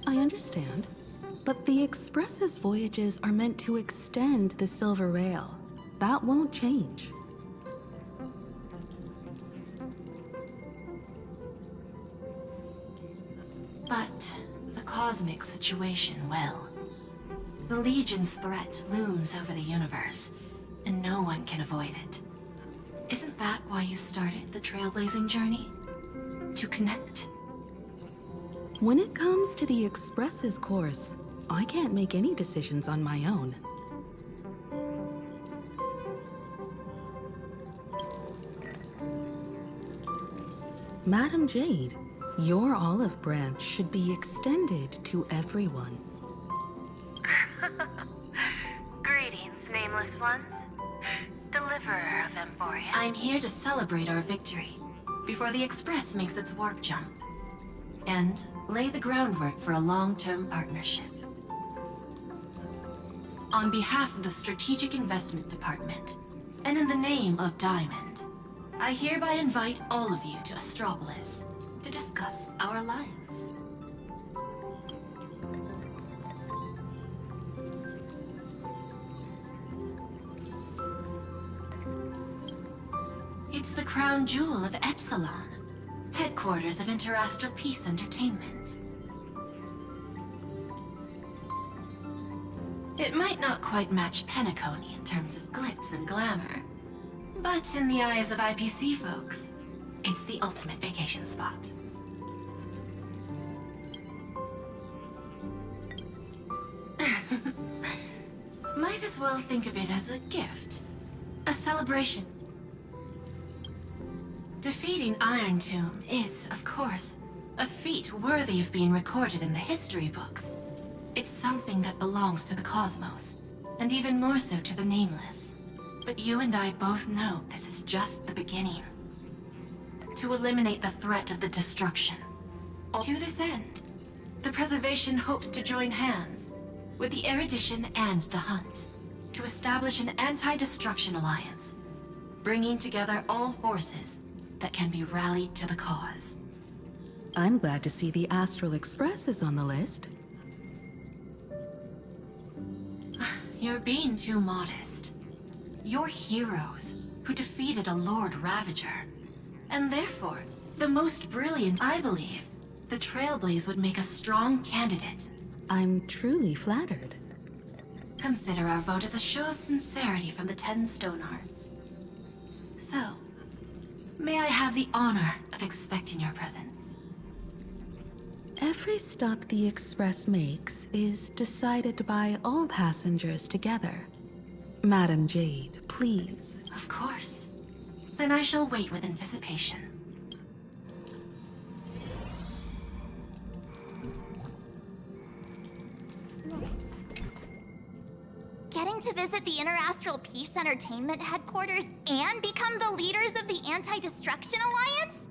I understand. But the Express's voyages are meant to extend the Silver Rail. That won't change. But the cosmic situation, well, the Legion's threat looms over the universe, and no one can avoid it. Isn't that why you started the trailblazing journey? To connect? When it comes to the Express's course, I can't make any decisions on my own. Madam Jade, your olive branch should be extended to everyone. Greetings, nameless ones. Deliverer of Emphoria. I'm here to celebrate our victory before the Express makes its warp jump, and lay the groundwork for a long-term partnership. On behalf of the Strategic Investment Department, and in the name of Diamond, I hereby invite all of you to Astropolis to discuss our alliance. It's the crown jewel of Epsilon, headquarters of Interastral Peace Entertainment. It might not quite match Penacony in terms of glitz and glamour, but in the eyes of IPC folks, it's the ultimate vacation spot. Might as well think of it as a gift, a celebration. Defeating Iron Tomb is, of course, a feat worthy of being recorded in the history books. It's something that belongs to the cosmos, and even more so to the Nameless. But you and I both know this is just the beginning. To eliminate the threat of the destruction. To this end, the Preservation hopes to join hands with the Erudition and the Hunt to establish an anti-destruction alliance, bringing together all forces that can be rallied to the cause. I'm glad to see the Astral Express is on the list. You're being too modest. You're heroes who defeated a Lord Ravager. And therefore, the most brilliant, I believe, the Trailblaze would make a strong candidate. I'm truly flattered. Consider our vote as a show of sincerity from the 10 Stonehearts. So, may I have the honor of expecting your presence? Every stop the Express makes is decided by all passengers together. Madam Jade, please. Of course. Then I shall wait with anticipation. Getting to visit the Interastral Peace Entertainment headquarters and become the leaders of the Anti-Destruction Alliance?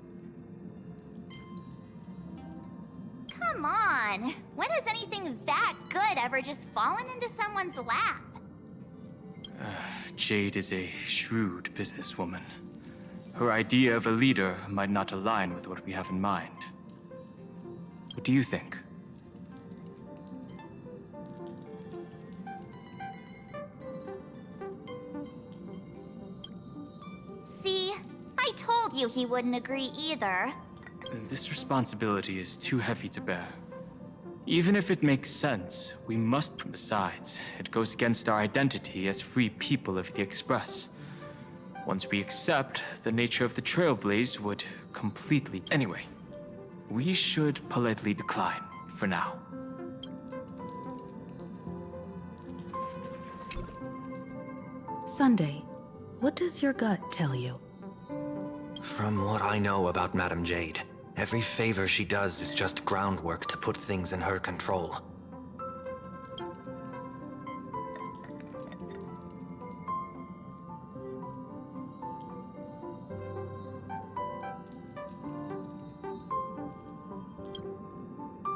Come on! When has anything that good ever just fallen into someone's lap? Jade is a shrewd businesswoman. Her idea of a leader might not align with what we have in mind. What do you think? See? I told you he wouldn't agree either. This responsibility is too heavy to bear. Even if it makes sense, we must. Besides, it goes against our identity as free people of the Express. Once we accept, the nature of the Trailblaze would completely. Anyway, we should politely decline for now. Sunday, what does your gut tell you? From what I know about Madam Jade, every favor she does is just groundwork to put things in her control.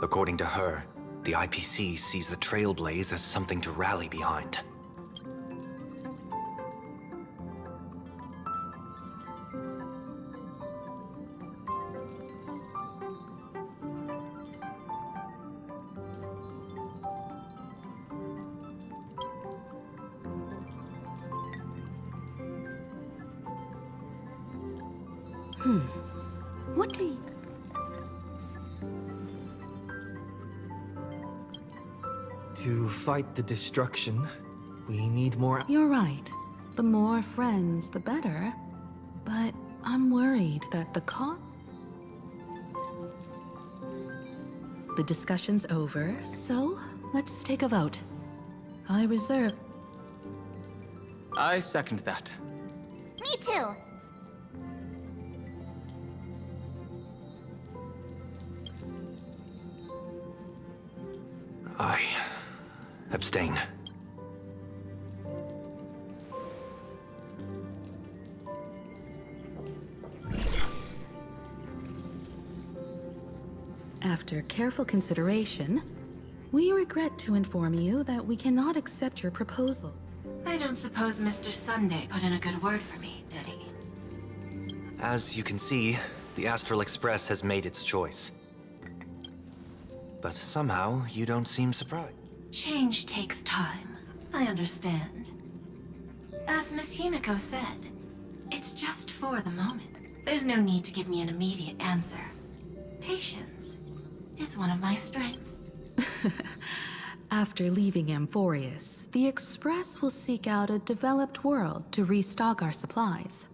According to her, the IPC sees the Trailblaze as something to rally behind. What do you... To fight the destruction, we need more... You're right. The more friends, the better. But I'm worried that the cost... The discussion's over, so let's take a vote. I reserve... I second that. Me too. I abstain. After careful consideration, we regret to inform you that we cannot accept your proposal. I don't suppose Mr. Sunday put in a good word for me, did he? As you can see, the Astral Express has made its choice. But somehow, you don't seem surprised. Change takes time. I understand. As Miss Himiko said, it's just for the moment. There's no need to give me an immediate answer. Patience is one of my strengths. After leaving Amphorius, the Express will seek out a developed world to restock our supplies.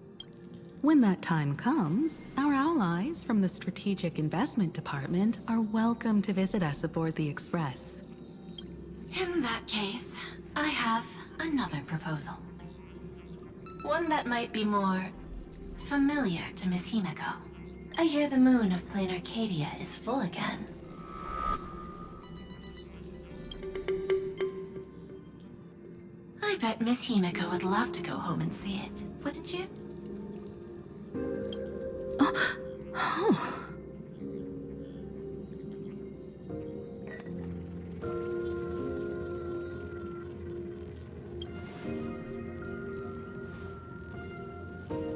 When that time comes, our allies from the Strategic Investment Department are welcome to visit us aboard the Express. In that case, I have another proposal. One that might be more familiar to Miss Himiko. I hear the moon of PLANARCADIA is full again. I bet Miss Himiko would love to go home and see it, wouldn't you?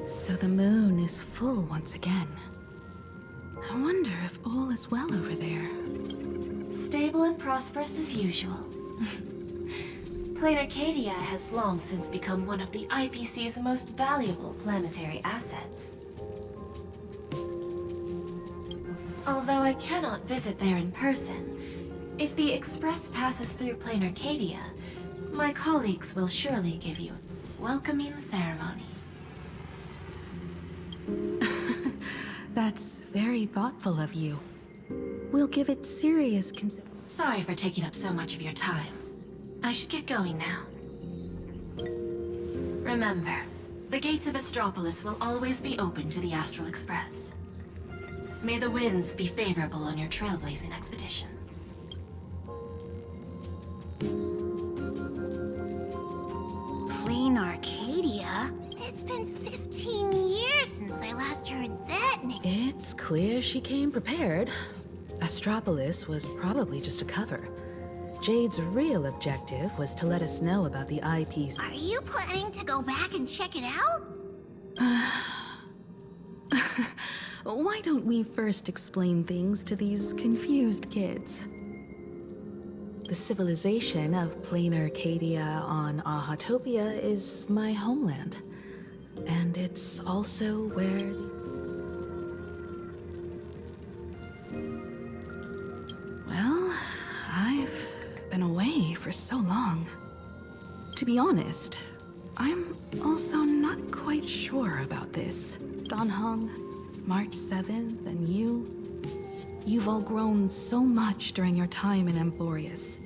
So the moon is full once again. I wonder if all is well over there. Stable and prosperous as usual. PLANARCADIA has long since become one of the IPC's most valuable planetary assets. Although I cannot visit there in person, if the Express passes through PLANARCADIA, my colleagues will surely give you a welcoming ceremony. That's very thoughtful of you. We'll give it serious Sorry for taking up so much of your time. I should get going now. Remember, the gates of Astropolis will always be open to the Astral Express. May the winds be favorable on your trailblazing expedition. PLANARCADIA? It's been 15 years since I last heard that name. It's clear she came prepared. Astropolis was probably just a cover. Jade's real objective was to let us know about the IPs. Are you planning to go back and check it out? Why don't we first explain things to these confused kids? The civilization of PLANARCADIA on Ahatopia is my homeland. And it's also where Well, I've been away for so long. To be honest, I'm also not quite sure about this. Donhong, March 7th, and you've all grown so much during your time in Amphorius.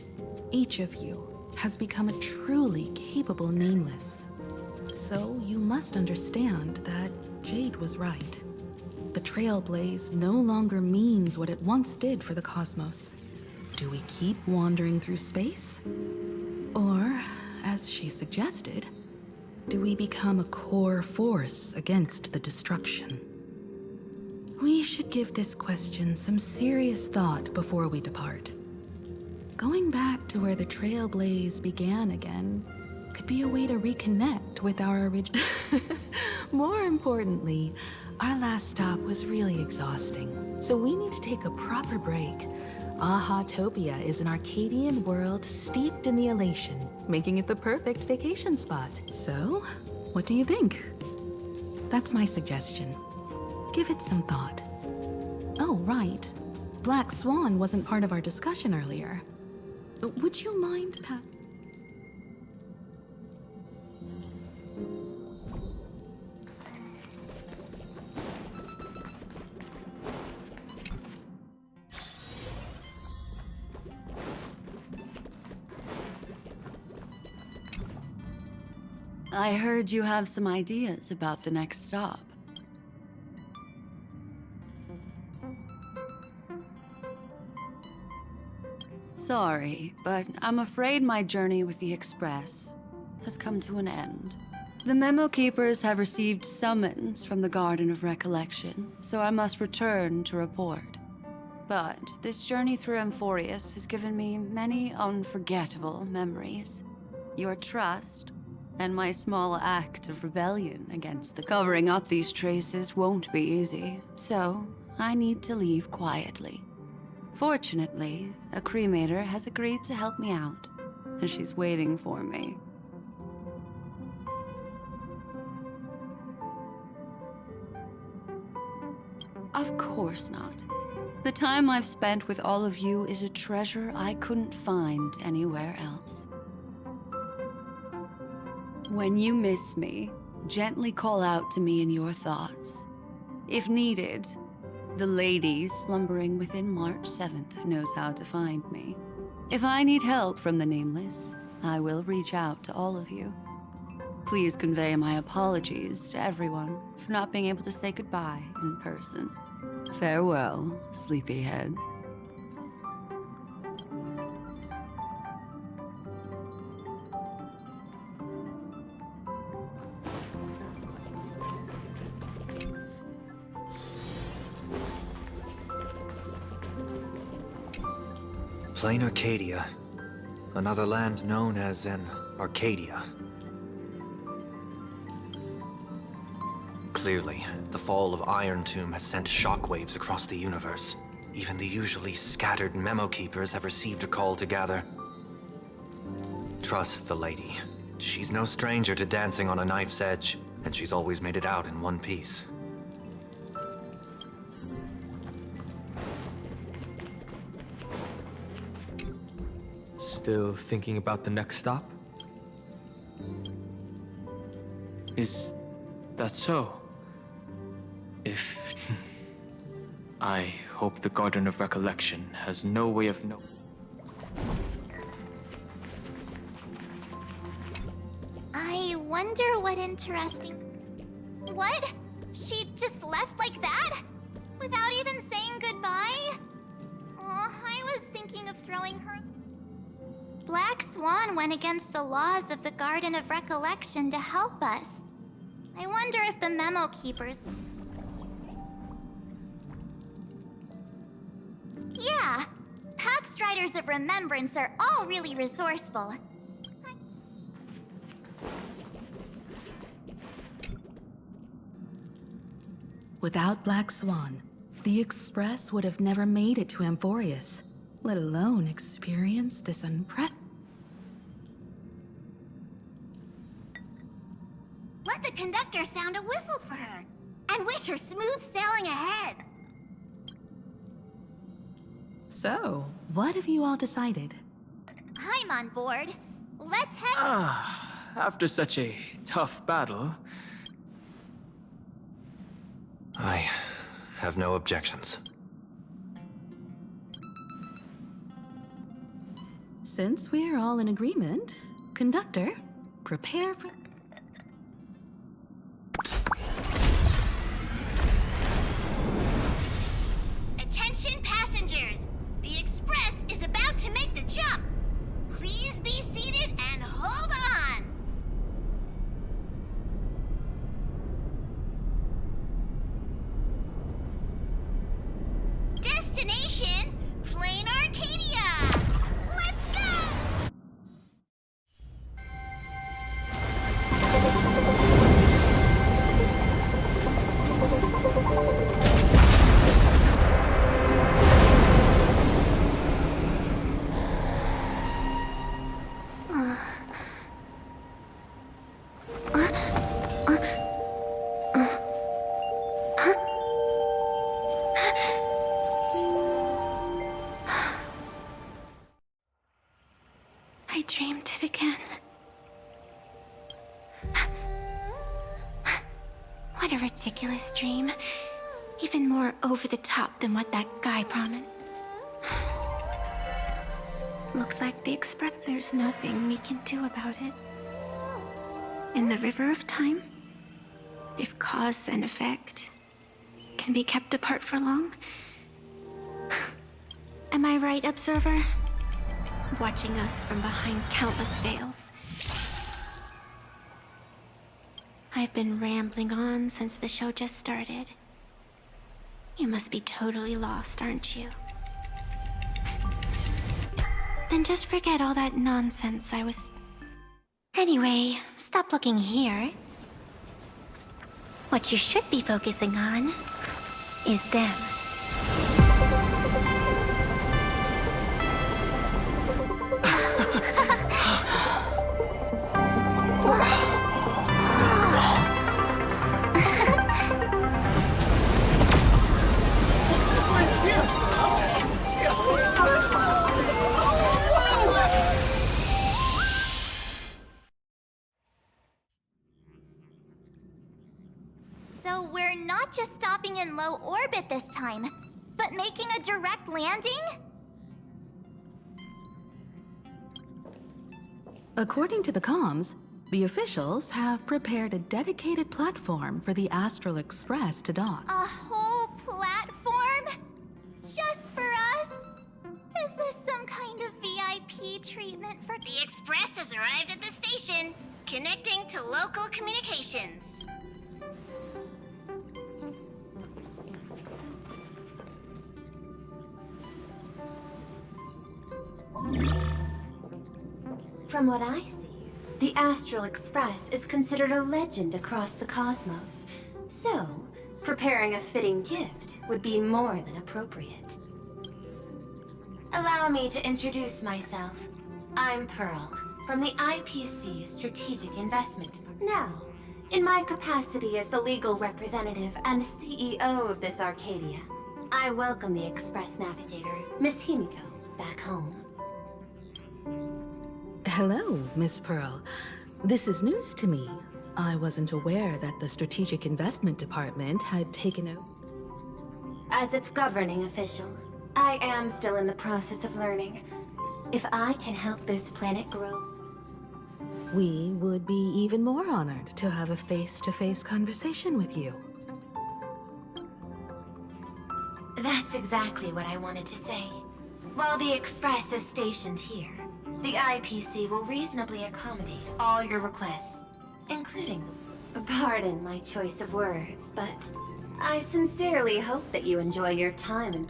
Each of you has become a truly capable Nameless. So you must understand that Jade was right. The Trailblaze no longer means what it once did for the cosmos. Do we keep wandering through space? Or, as she suggested, do we become a core force against the destruction? We should give this question some serious thought before we depart. Going back to where the Trailblaze began again could be a way to reconnect with our original... More importantly, our last stop was really exhausting, so we need to take a proper break. Ahatopia is an Arcadian world steeped in the elation, making it the perfect vacation spot. So, what do you think? That's my suggestion. give it some thought. Oh, right. Black Swan wasn't part of our discussion earlier. Would you mind I heard you have some ideas about the next stop. Sorry, but I'm afraid my journey with the Express has come to an end. The Memo Keepers have received summons from the Garden of Recollection, so I must return to report. But this journey through Amphorius has given me many unforgettable memories. Your trust and my small act of rebellion against the covering up these traces won't be easy, so I need to leave quietly. Fortunately, a cremator has agreed to help me out, and she's waiting for me. Of course not. The time I've spent with all of you is a treasure I couldn't find anywhere else. When you miss me, gently call out to me in your thoughts. If needed, the lady slumbering within March 7th knows how to find me. If I need help from the Nameless, I will reach out to all of you. Please convey my apologies to everyone for not being able to say goodbye in person. Farewell, sleepyhead. PLANARCADIA, another land known as an Arcadia. Clearly, the fall of Iron Tomb has sent shockwaves across the universe. Even the usually scattered Memo Keepers have received a call to gather. Trust the lady. She's no stranger to dancing on a knife's edge, and she's always made it out in one piece. Still thinking about the next stop? Is that so? If... I hope the Garden of Recollection has no way of knowing. I wonder what interesting... What? She just left like that? Without even saying goodbye? Oh, I was thinking of throwing her... Black Swan went against the laws of the Garden of Recollection to help us. I wonder if the Memo Keepers... Yeah, Pathstriders of Remembrance are all really resourceful. Without Black Swan, the Express would have never made it to Amphorius, let alone experience this Let the conductor sound a whistle for her, and wish her smooth sailing ahead. So, what have you all decided? I'm on board. Let's head... After such a tough battle, I have no objections. Since we're all in agreement, Conductor, prepare for... Attention passengers! The Express is about to make the jump! Please be seated and hold on! Destination, PLANARCADIA! Let's go! dreamed it again. What a ridiculous dream. Even more over the top than what that guy promised. Looks like the Express. There's nothing we can do about it. In the river of time, if cause and effect can be kept apart for long. Am I right, observer? Watching us from behind countless veils. I've been rambling on since the show just started. You must be totally lost, aren't you? Then just forget all that nonsense I was... Anyway, stop looking here. What you should be focusing on is them. So we're not just stopping in low orbit this time, but making a direct landing? According to the comms, the officials have prepared a dedicated platform for the Astral Express to dock. A whole platform? Just for us? Is this some kind of VIP treatment for... The Express has arrived at the station, connecting to local communications. From what I see, the Astral Express is considered a legend across the cosmos. So, preparing a fitting gift would be more than appropriate. Allow me to introduce myself. I'm Pearl, from the IPC Strategic Investment Department. Now, in my capacity as the legal representative and CEO of this Arcadia, I welcome the Express Navigator, Miss Himiko, back home. Hello, Miss Pearl. This is news to me. I wasn't aware that the Strategic Investment Department had taken over. As its governing official, I am still in the process of learning. If I can help this planet grow... We would be even more honored to have a face-to-face conversation with you. That's exactly what I wanted to say. While the Express is stationed here, the IPC will reasonably accommodate all your requests, including... Pardon my choice of words, but I sincerely hope that you enjoy your time in...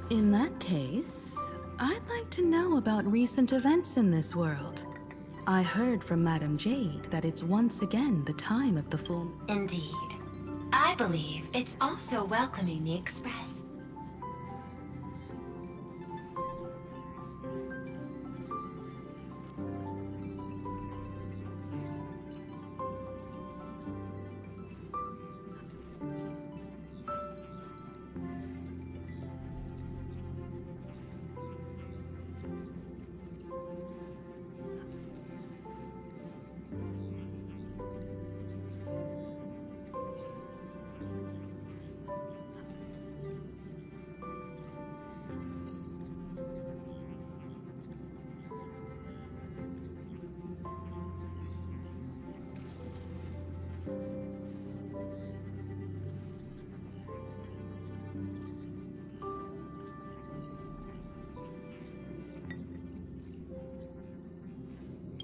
In that case, I'd like to know about recent events in this world. I heard from Madame Jade that it's once again the time of the full... Indeed. I believe it's also welcoming the Express.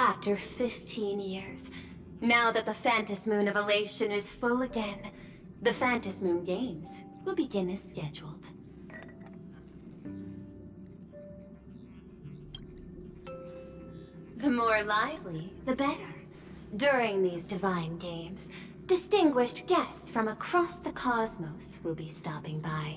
After 15 years, now that the Phantas Moon of Elation is full again, the Phantas Moon Games will begin as scheduled. The more lively, the better. During these divine games, distinguished guests from across the cosmos will be stopping by.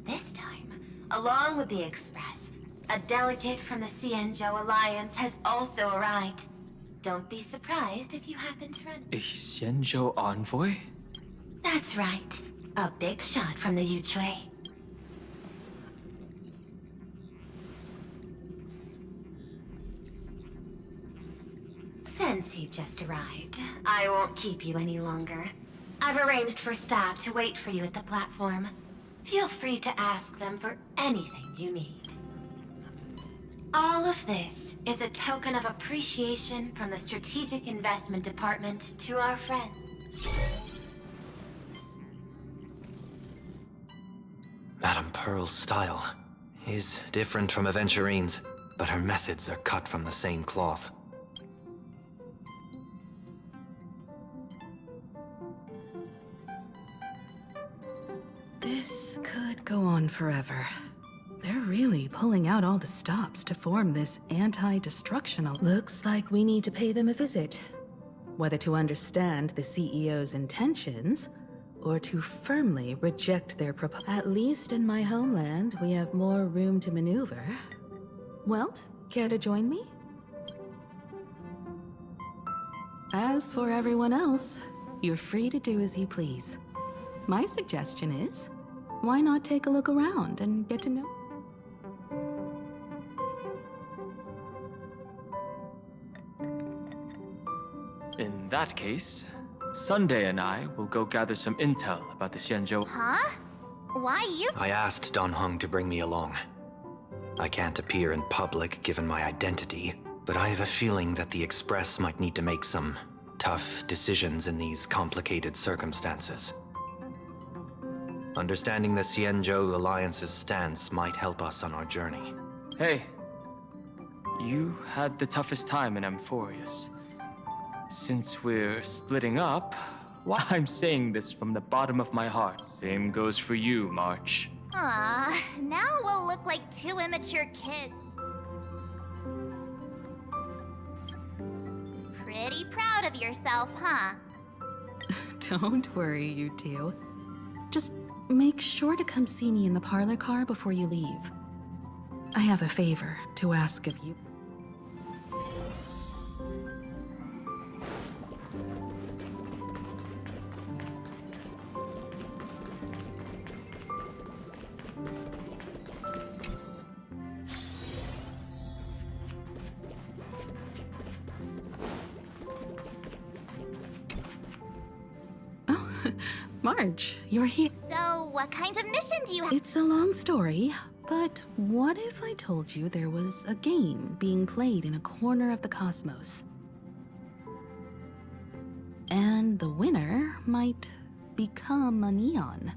This time, along with the Express, a delegate from the Xianzhou Alliance has also arrived. Don't be surprised if you happen to run... A Xianzhou envoy? That's right. A big shot from the Yuchui. Since you just arrived, I won't keep you any longer. I've arranged for staff to wait for you at the platform. Feel free to ask them for anything you need. All of this is a token of appreciation from the Strategic Investment Department to our friend. Madame Pearl's style is different from Aventurine's, but her methods are cut from the same cloth. This could go on forever. They're really pulling out all the stops to form this anti-destruction. Looks like we need to pay them a visit. Whether to understand the CEO's intentions, or to firmly reject their proposal. At least in my homeland, we have more room to maneuver. Welt, care to join me? As for everyone else, you're free to do as you please. My suggestion is, why not take a look around and get to know? In that case, Sunday and I will go gather some intel about the Xianzhou. Huh? Why you? I asked Don Hung to bring me along. I can't appear in public given my identity, but I have a feeling that the Express might need to make some tough decisions in these complicated circumstances. Understanding the Xianzhou Alliance's stance might help us on our journey. Hey, you had the toughest time in Amphorius. Since we're splitting up, why I'm saying this from the bottom of my heart. Same goes for you, March. Now we'll look like two immature kids. Pretty proud of yourself, huh? Don't worry, you two. Just make sure to come see me in the parlor car before you leave. I have a favor to ask of you. Marge, you're here. So, what kind of mission do you have? It's a long story, but what if I told you there was a game being played in a corner of the cosmos? And the winner might become a neon.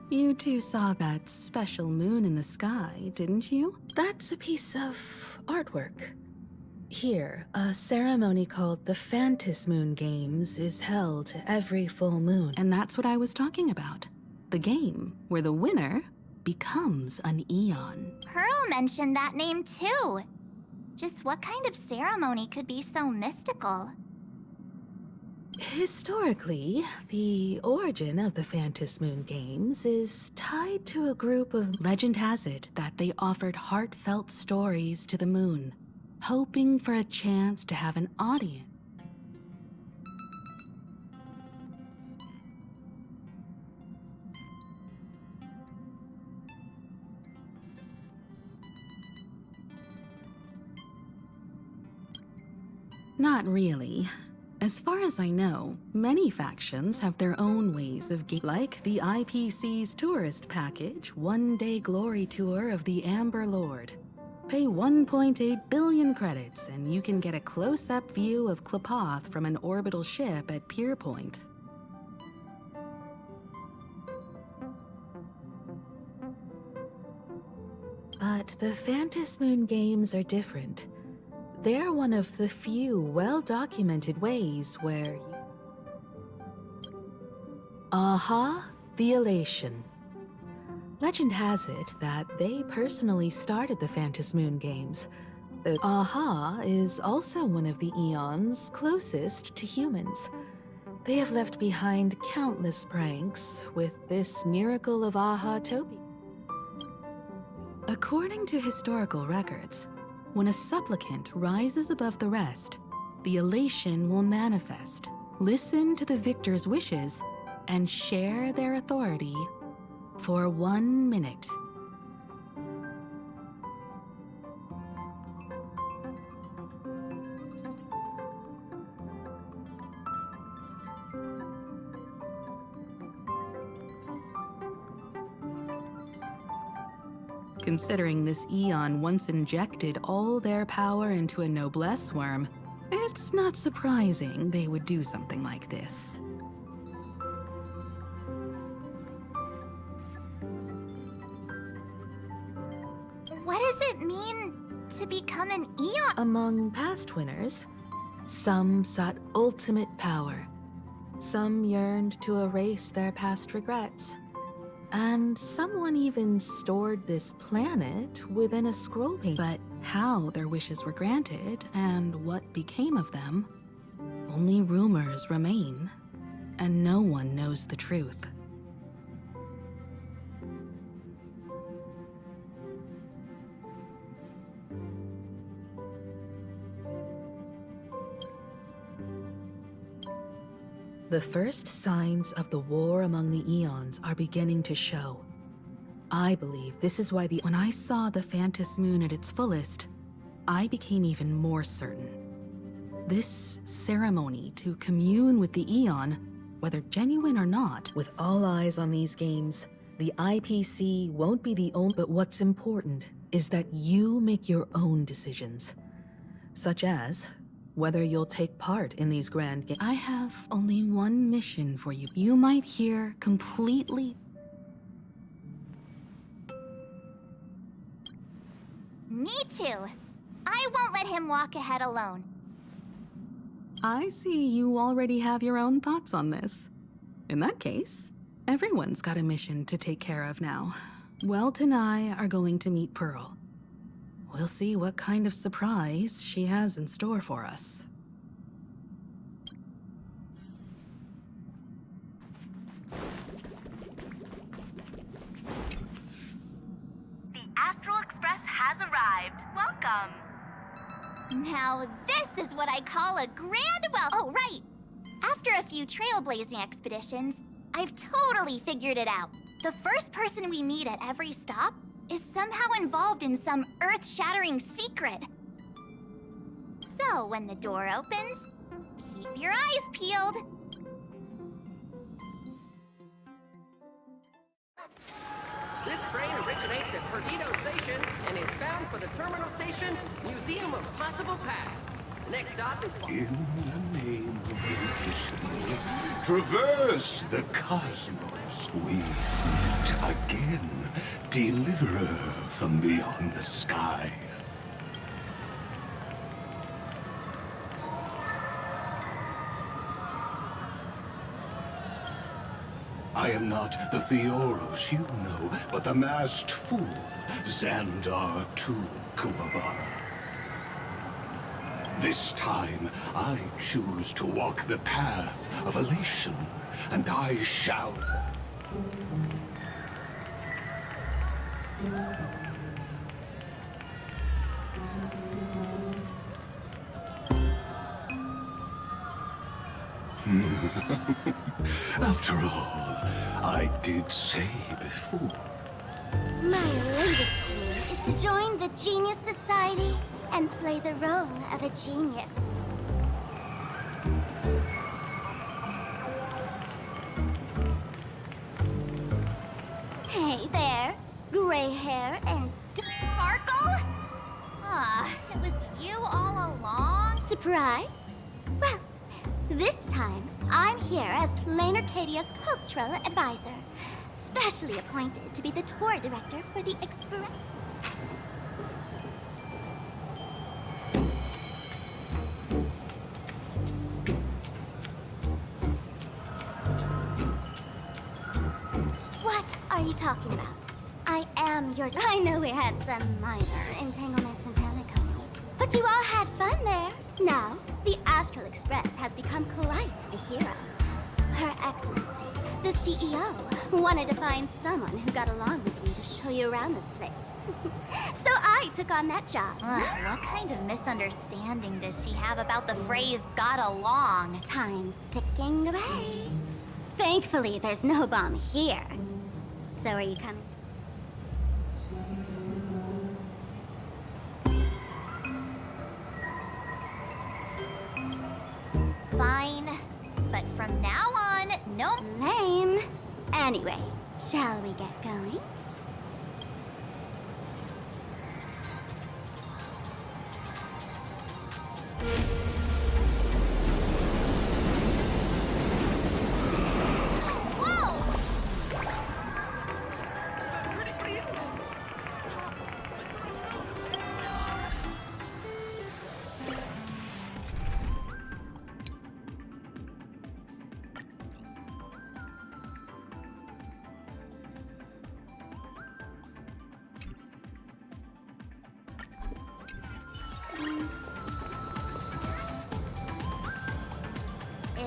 You two saw that special moon in the sky, didn't you? That's a piece of artwork. Here, a ceremony called the Phantas Moon Games is held every full moon. And that's what I was talking about. The game where the winner becomes an Eon. Pearl mentioned that name too. Just what kind of ceremony could be so mystical? Historically, the origin of the Phantas Moon Games is tied to a group of... Legend has it that they offered heartfelt stories to the moon, hoping for a chance to have an audience. Not really. As far as I know, many factions have their own ways of like the IPC's tourist package, one-day glory tour of the Amber Lord. Pay 1.8 billion credits and you can get a close-up view of Klapoth from an orbital ship at Pier Point. But the Phantas Moon Games are different. They're one of the few well-documented ways where you... Aha, the Elation. Legend has it that they personally started the Phantas Moon Games. The Aha is also one of the Eons closest to humans. They have left behind countless pranks with this miracle of Aha-topia. According to historical records, when a supplicant rises above the rest, the elation will manifest. Listen to the victor's wishes and share their authority for 1 minute. Considering this Eon once injected all their power into a noblesse worm, it's not surprising they would do something like this. What does it mean to become an Eon? Among past winners, some sought ultimate power. Some yearned to erase their past regrets. And someone even stored this planet within a scroll page. But how their wishes were granted and what became of them, only rumors remain, and no one knows the truth. The first signs of the war among the Eons are beginning to show. I believe this is why when I saw the Phantom Moon at its fullest, I became even more certain. This ceremony to commune with the Eon, whether genuine or not, with all eyes on these games, the IPC won't be the only. But what's important is that you make your own decisions, such as whether you'll take part in these grand games. I have only one mission for you. You might hear completely. Me too. I won't let him walk ahead alone. I see you already have your own thoughts on this. In that case, everyone's got a mission to take care of now. Welt and I are going to meet Pearl. We'll see what kind of surprise she has in store for us. The Astral Express has arrived. Welcome. Now this is what I call a grand Oh, right. After a few trailblazing expeditions, I've totally figured it out. The first person we meet at every stop is somehow involved in some earth-shattering secret. So when the door opens, keep your eyes peeled. This train originates at Perdido Station and is bound for the terminal station, Museum of Possible Past. The next stop is... In the name of efficiency, traverse the cosmos. We meet again, deliverer from beyond the sky. I am not the Theoros you know, but the masked fool, Xandar II Kuwabara. This time, I choose to walk the path of elation, and I shall... After all, I did say before. My latest dream is to join the Genius Society and play the role of a genius. Hey there, gray hair and... Sparkle? Ah, it was you all along? Surprised? Well, this time, I'm here as PLANARCADIA's cultural advisor, specially appointed to be the tour director for the Express. What are you talking about? I am your... I know we had some minor entanglements in Pelican, but you all had fun there. Now, the Astral Express has become quite the hero. Her Excellency, the CEO, wanted to find someone who got along with you to show you around this place. So I took on that job. What kind of misunderstanding does she have about the phrase got along? Time's ticking away. Thankfully, there's no bomb here. So are you coming? Fine, but from now on, no... Lame. Anyway, shall we get going?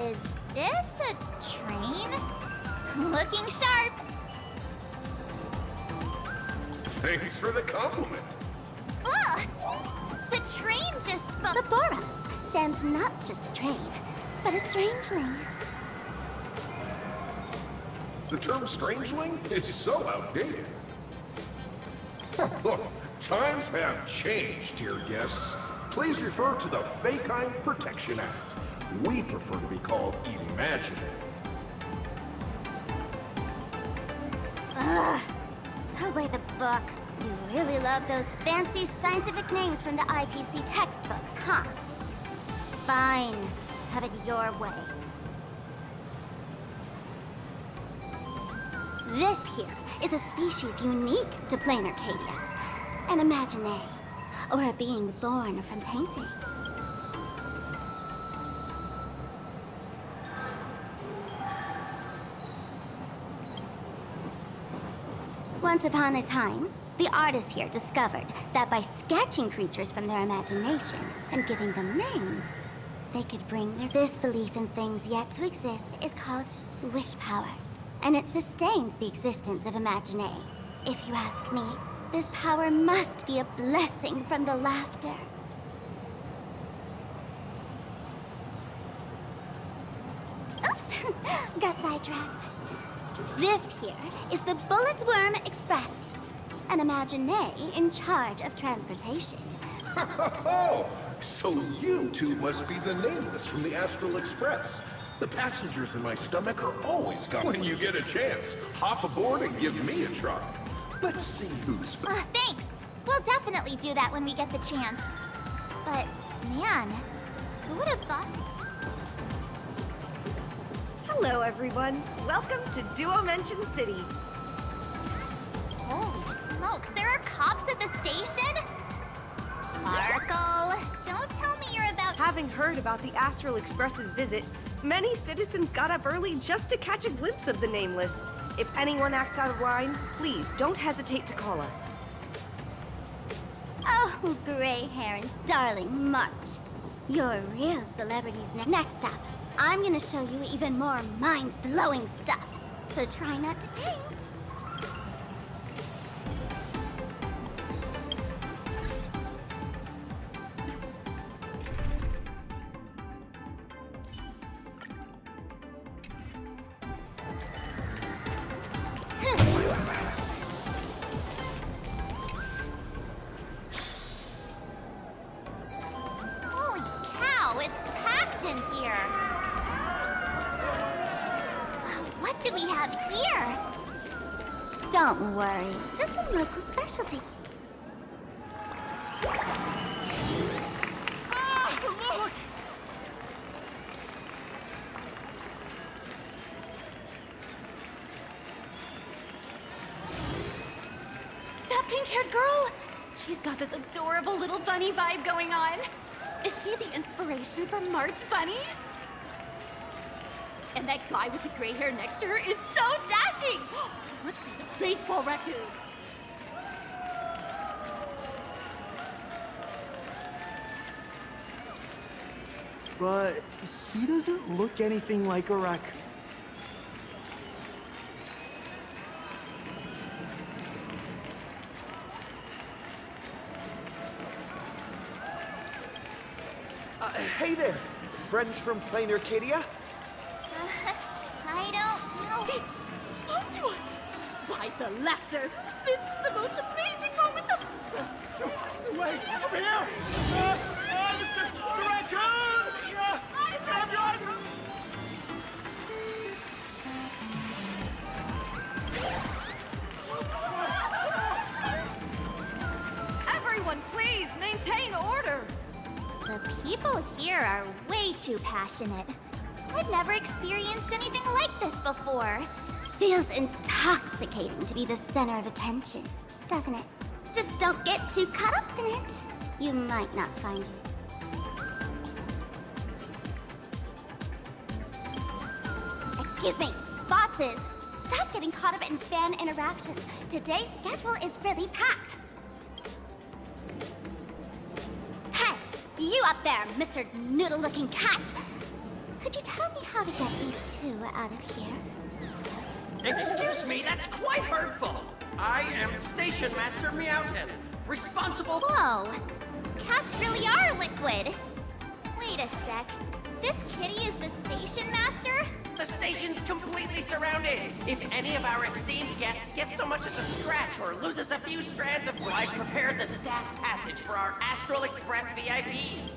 Is this a train? Looking sharp. Thanks for the compliment. Ugh! The train just spoke. Before us stands not just a train, but a strangeling. The term strangeling is so outdated. Look, times have changed, dear guests. Please refer to the Fekine Protection Act. We prefer to be called imaginary. Ugh. So by the book. You really love those fancy scientific names from the IPC textbooks, huh? Fine. Have it your way. This here is a species unique to PLANARCADIA. An imagine, or a being born from painting. Once upon a time, the artists here discovered that by sketching creatures from their imagination and giving them names, they could bring their... This belief in things yet to exist is called wish power, and it sustains the existence of imagine. If you ask me, this power must be a blessing from the laughter. Oops, got sidetracked. This here is the Bullet Worm Express, an imagine in charge of transportation. Oh, so you two must be the nameless from the Astral Express. The passengers in my stomach are always gone. When you get a chance, hop aboard and give me a try. Let's see who's... Thanks. We'll definitely do that when we get the chance. But, man, who would have thought... Hello, everyone. Welcome to Duo-Mention City. Holy smokes, there are cops at the station? Sparkle, don't tell me you're about... Having heard about the Astral Express's visit, many citizens got up early just to catch a glimpse of the Nameless. If anyone acts out of line, please don't hesitate to call us. Oh, gray hair and darling March. You're real celebrities. Next up, I'm gonna show you even more mind-blowing stuff. So try not to faint. Holy cow, it's packed in here. What do we have here? Don't worry, just a local specialty. Look! That pink-haired girl! She's got this adorable little bunny vibe going on. Is she the inspiration for March Bunny? And that guy with the gray hair next to her is so dashing! He must be the baseball raccoon. But he doesn't look anything like a raccoon. Hey there, friends from PLANARCADIA? I don't know. Spoke to us! By the laughter! This is the most amazing moment of... Wait, over here! Mr. Raccoon! Everyone, please maintain order. The people here are way too passionate. I've never experienced anything like this before. Feels intoxicating to be the center of attention, doesn't it? Just don't get too caught up in it. You might not find it. Excuse me, bosses. Stop getting caught up in fan interactions. Today's schedule is really packed. Hey, you up there, Mr. Noodle-looking cat. Could you tell me how to get these two out of here. Excuse me, that's quite hurtful. I am Station Master Meowton, responsible for— Whoa! Cats really are liquid! Wait a sec. This kitty is the station master? The station's completely surrounded. If any of our esteemed guests gets so much as a scratch or loses a few strands of— I've prepared the staff passage for our Astral Express VIPs.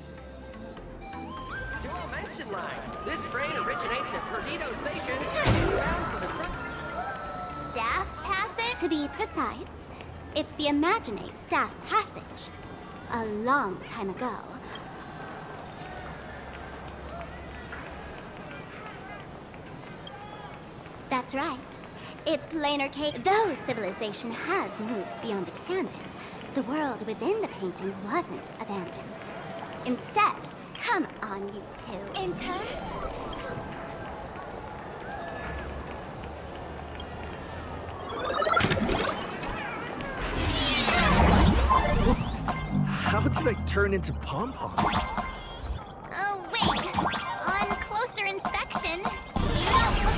To all mention line, this train originates at Perdido Station and is bound for the Staff passage? To be precise, it's the Imagine Staff Passage. A long time ago. That's right. It's PLANARCADIA. Though civilization has moved beyond the canvas, the world within the painting wasn't abandoned. Instead, come on, you two. Enter. How did I turn into Pom-Pom? Oh, wait. On closer inspection, you don't look...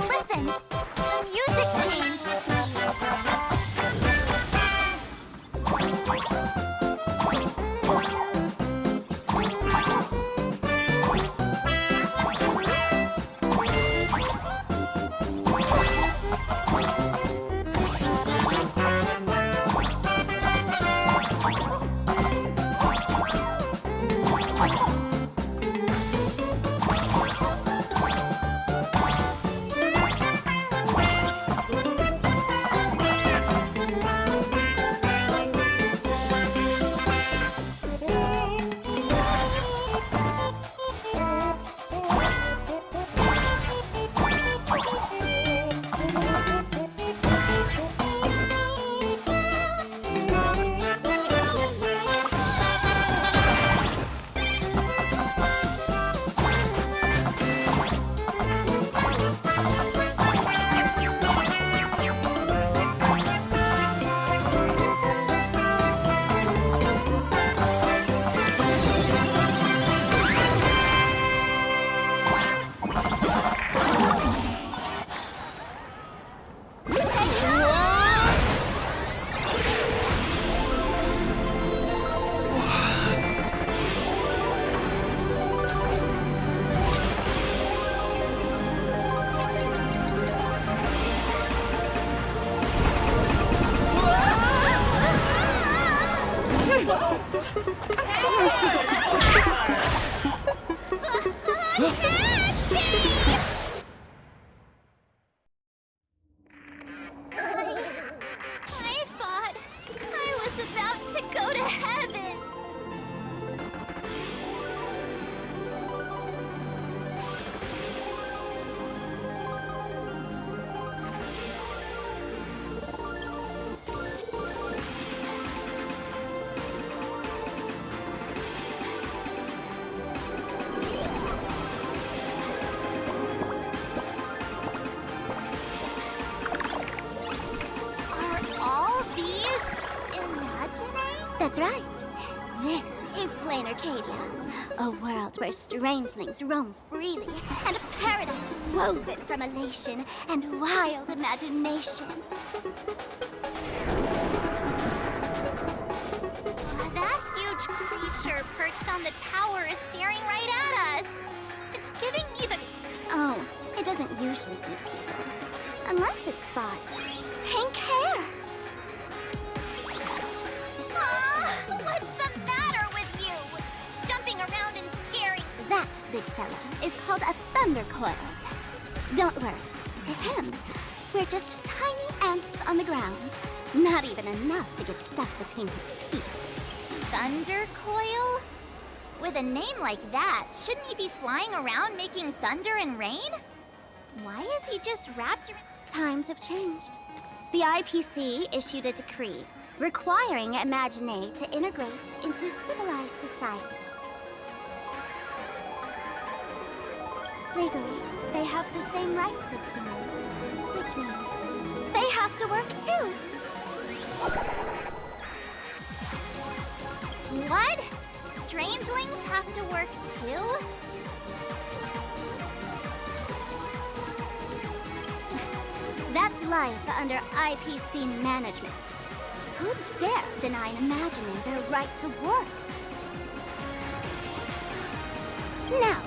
Listen, the music changed. I thought I was about to go to heaven. That's right. This is PLANARCADIA, a world where strangelings roam freely, and a paradise woven from elation and wild imagination. That huge creature perched on the tower is staring right at us. It's giving me the... Oh, it doesn't usually eat people. Unless it spots pink hair. What's the matter with you? Jumping around and scaring... That, big fella, is called a thunder coil. Don't worry. To him, we're just tiny ants on the ground. Not even enough to get stuck between his teeth. Thunder coil? With a name like that, shouldn't he be flying around making thunder and rain? Why is he just wrapped around? Times have changed. The IPC issued a decree requiring Imagine to integrate into civilized society. Legally, they have the same rights as humans, which means they have to work too. What? Strangelings have to work too? That's life under IPC management. Who'd dare deny Imagining their right to work? Now,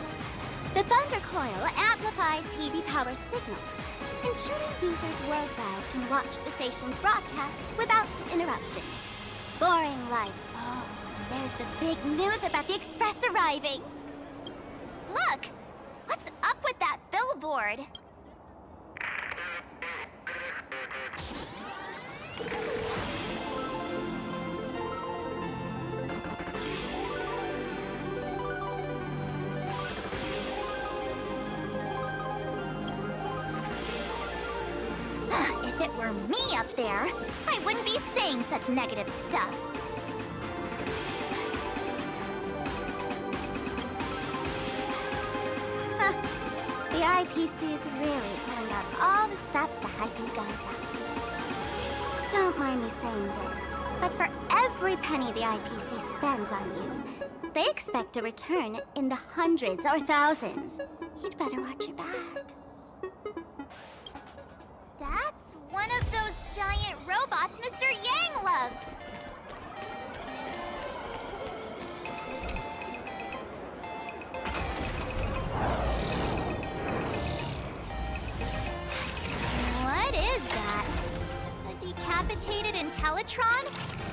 the Thunder Coil amplifies TV tower signals, ensuring users worldwide can watch the station's broadcasts without interruption. Boring life. Oh, there's the big news about the Express arriving. Look! What's up with that billboard? If it were me up there, I wouldn't be saying such negative stuff. Huh. The IPC is really pulling out all the stops to hype you guys up. Don't mind me saying this, but for every penny the IPC spends on you, they expect a return in the hundreds or thousands. You'd better watch your back. That's one of those giant robots Mr. Yang loves. What is that? A decapitated Intellitron?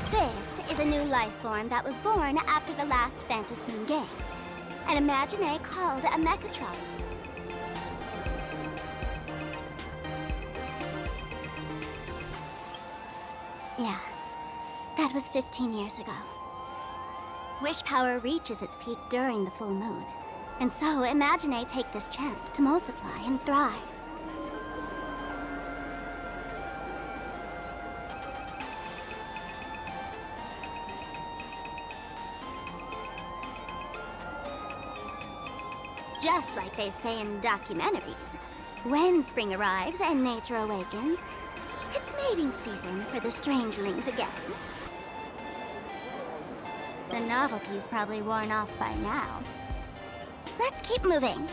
This is a new life form that was born after the last Phantom Moon Games. An Imagine called a Mechatron. Yeah, that was 15 years ago. Wish power reaches its peak during the full moon. And so Imagine take this chance to multiply and thrive. Just like they say in documentaries, when spring arrives and nature awakens, it's mating season for the strangelings again. The novelty's probably worn off by now. Let's keep moving.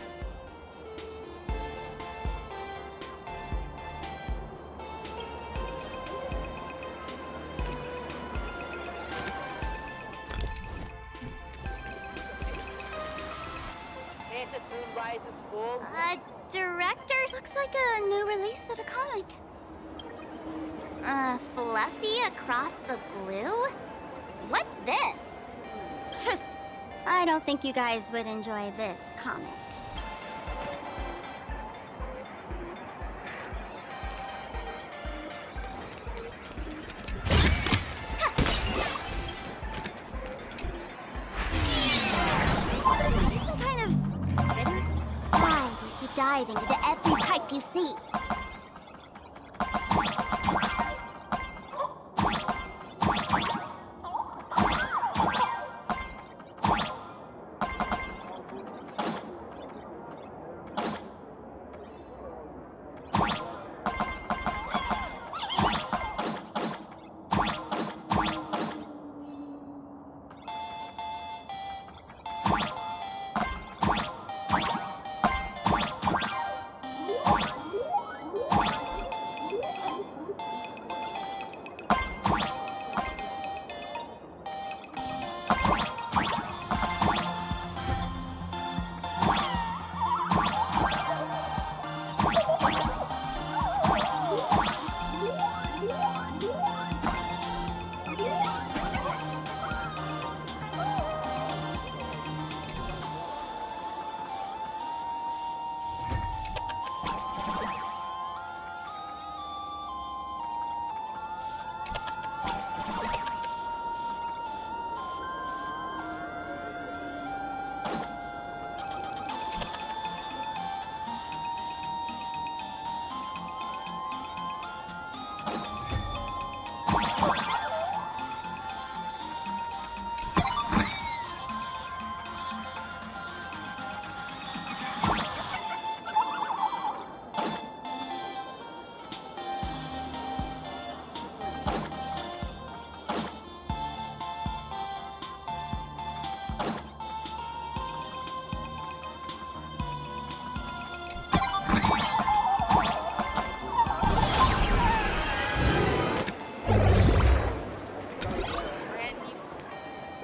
Directors? Looks like a new release of a comic. Fluffy across the blue? What's this? I don't think you guys would enjoy this comic. Are you some kind of critter? Why do you keep diving into every pipe you see?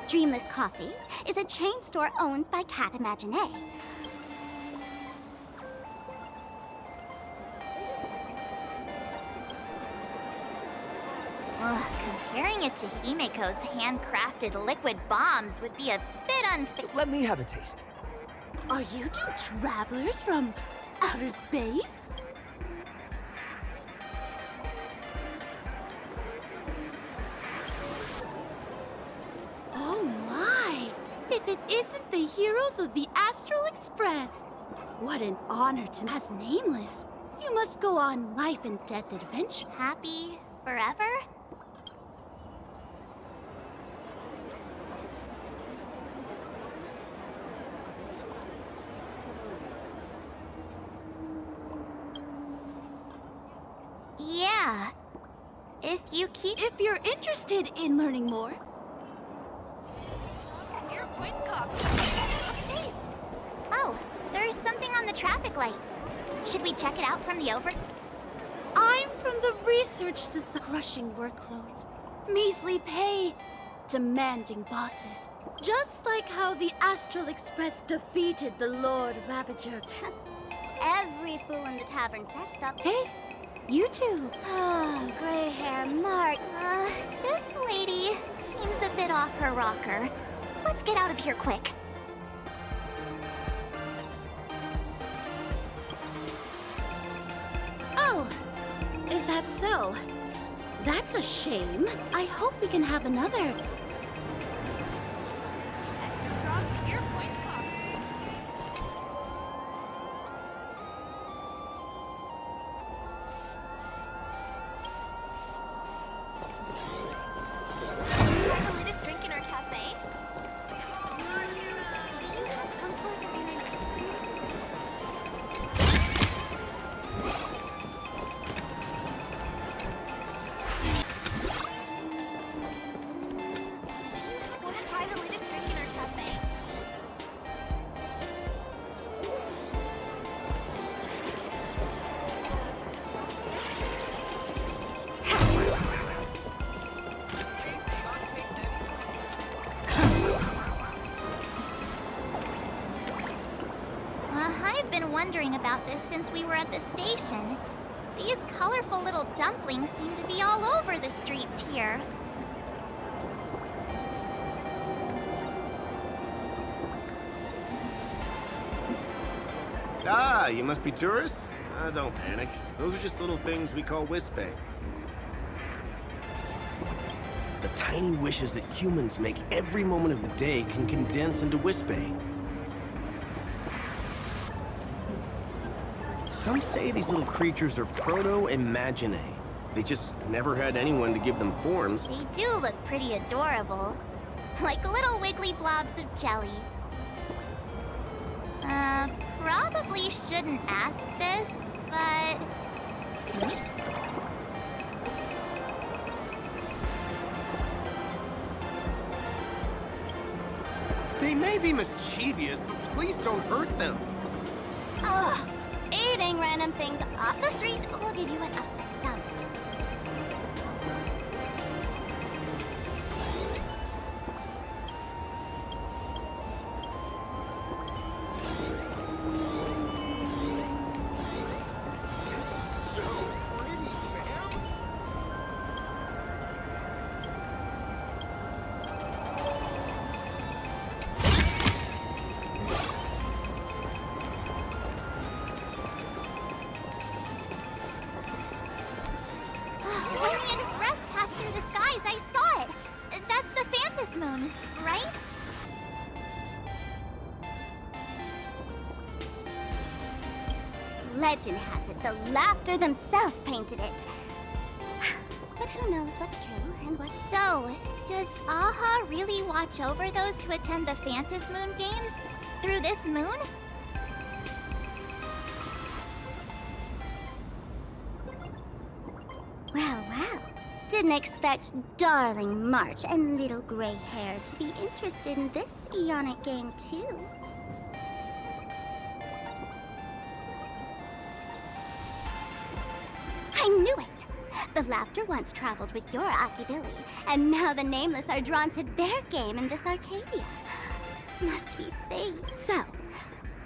Dreamless Coffee is a chain store owned by Cat Imagine. Ugh, comparing it to Himeko's handcrafted liquid bombs would be a bit unfair. Let me have a taste. Are you two travelers from outer space? Oh my! If it isn't the heroes of the Astral Express! What an honor to as nameless. You must go on life and death adventure. Happy forever? Yeah. If you're interested in learning more. Oh, there's something on the traffic light. Should we check it out from the over? I'm from the Research Society. Crushing workloads, measly pay, demanding bosses. Just like how the Astral Express defeated the Lord Ravager. Every fool in the tavern says stuff. Hey, you two. Oh, gray hair Mark. This lady seems a bit off her rocker. Let's get out of here quick. Oh, is that so? That's a shame. I hope we can have another. I've been wondering about this since we were at the station. These colorful little dumplings seem to be all over the streets here. Ah, you must be tourists? Don't panic. Those are just little things we call Wispe. The tiny wishes that humans make every moment of the day can condense into Wispe. Some say these little creatures are proto-imagine. They just never had anyone to give them forms. They do look pretty adorable. Like little wiggly blobs of jelly. Probably shouldn't ask this, but... They may be mischievous, but please don't hurt them. Ugh! Eating random things off the street will give you an upset stomach. right? Legend has it the Laughter themselves painted it. But who knows what's true and what's... So, does Aha really watch over those who attend the Phantom Moon Games? Through this moon? Well, well. Didn't expect darling March and little gray hair to be interested in this Ionic game, too. I knew it! The laughter once traveled with your Akibili, and now the Nameless are drawn to their game in this Arcadia. Must be fate. So,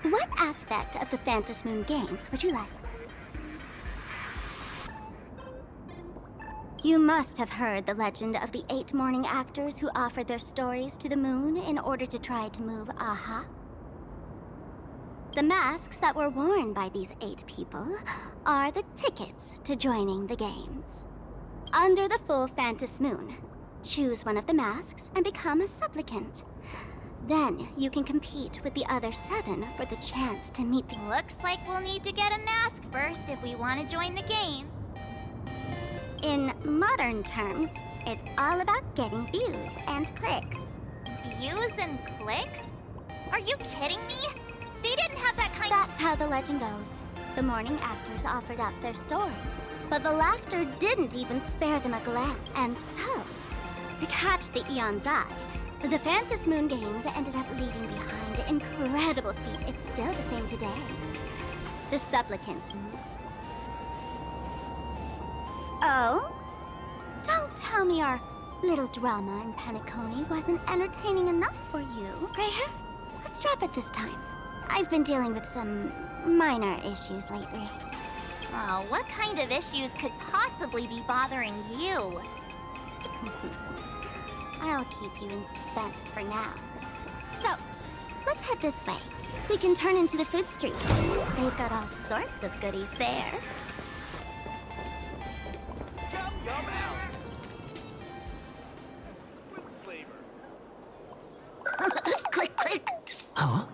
what aspect of the Phantom Moon Games would you like? You must have heard the legend of the 8 morning actors who offered their stories to the moon in order to try to move Aha. The masks that were worn by these 8 people are the tickets to joining the games. Under the full Phantom Moon, choose one of the masks and become a supplicant. Then you can compete with the other 7 for the chance to meet the... Looks like we'll need to get a mask first if we want to join the game. In modern terms, it's all about getting views and clicks. Views and clicks? Are you kidding me? They didn't have that kind... That's how the legend goes. The morning actors offered up their stories, but the laughter didn't even spare them a glance. And so, to catch the Eon's eye, the Phantom Moon Games ended up leaving behind an incredible feat. It's still the same today. The supplicants. Oh? Don't tell me our little drama in Paniconi wasn't entertaining enough for you. Gray hair, let's drop it this time. I've been dealing with some minor issues lately. Oh, what kind of issues could possibly be bothering you? I'll keep you in suspense for now. So, let's head this way. We can turn into the food street. They've got all sorts of goodies there. Click, click. Huh?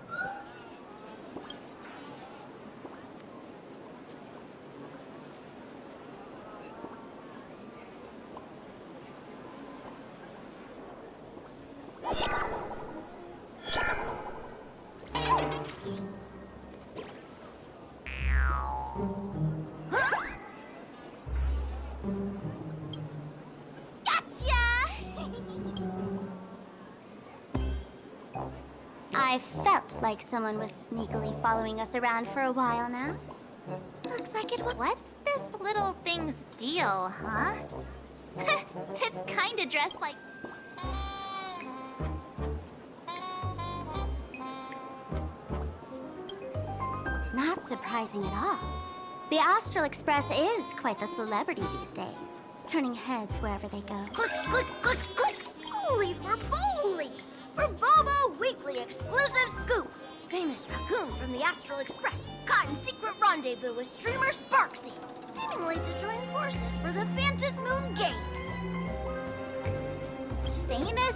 I felt like someone was sneakily following us around for a while now. Looks like it was... What's this little thing's deal, huh? It's kinda dressed like... Not surprising at all. The Astral Express is quite the celebrity these days, turning heads wherever they go. Click, click, click, click! Holy for bowly! For Bobo Weekly exclusive scoop! Famous raccoon from the Astral Express caught in secret rendezvous with streamer Sparksy, seemingly to join forces for the Phantom Moon Games. Famous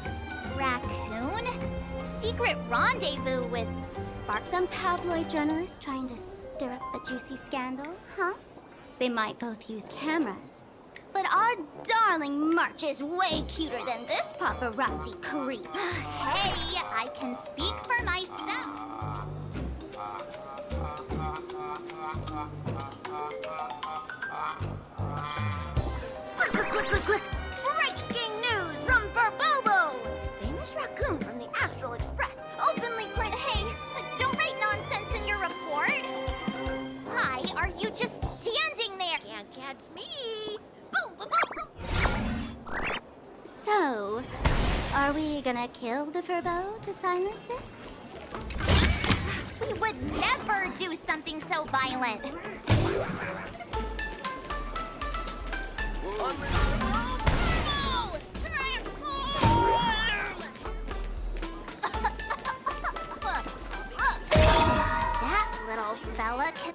raccoon? Secret rendezvous with Spark? Some tabloid journalists trying to stir up a juicy scandal, huh? They might both use cameras. But our darling March is way cuter than this paparazzi creep. Hey, I can speak for myself. Click, click, click, click, click! Breaking news from Burbobo! Famous raccoon from the Astral Express openly claimed... Hey, don't write nonsense in your report. Why are you just standing there? Can't catch me! So, are we gonna kill the Furbo to silence it? We would never do something so violent. That little fella can...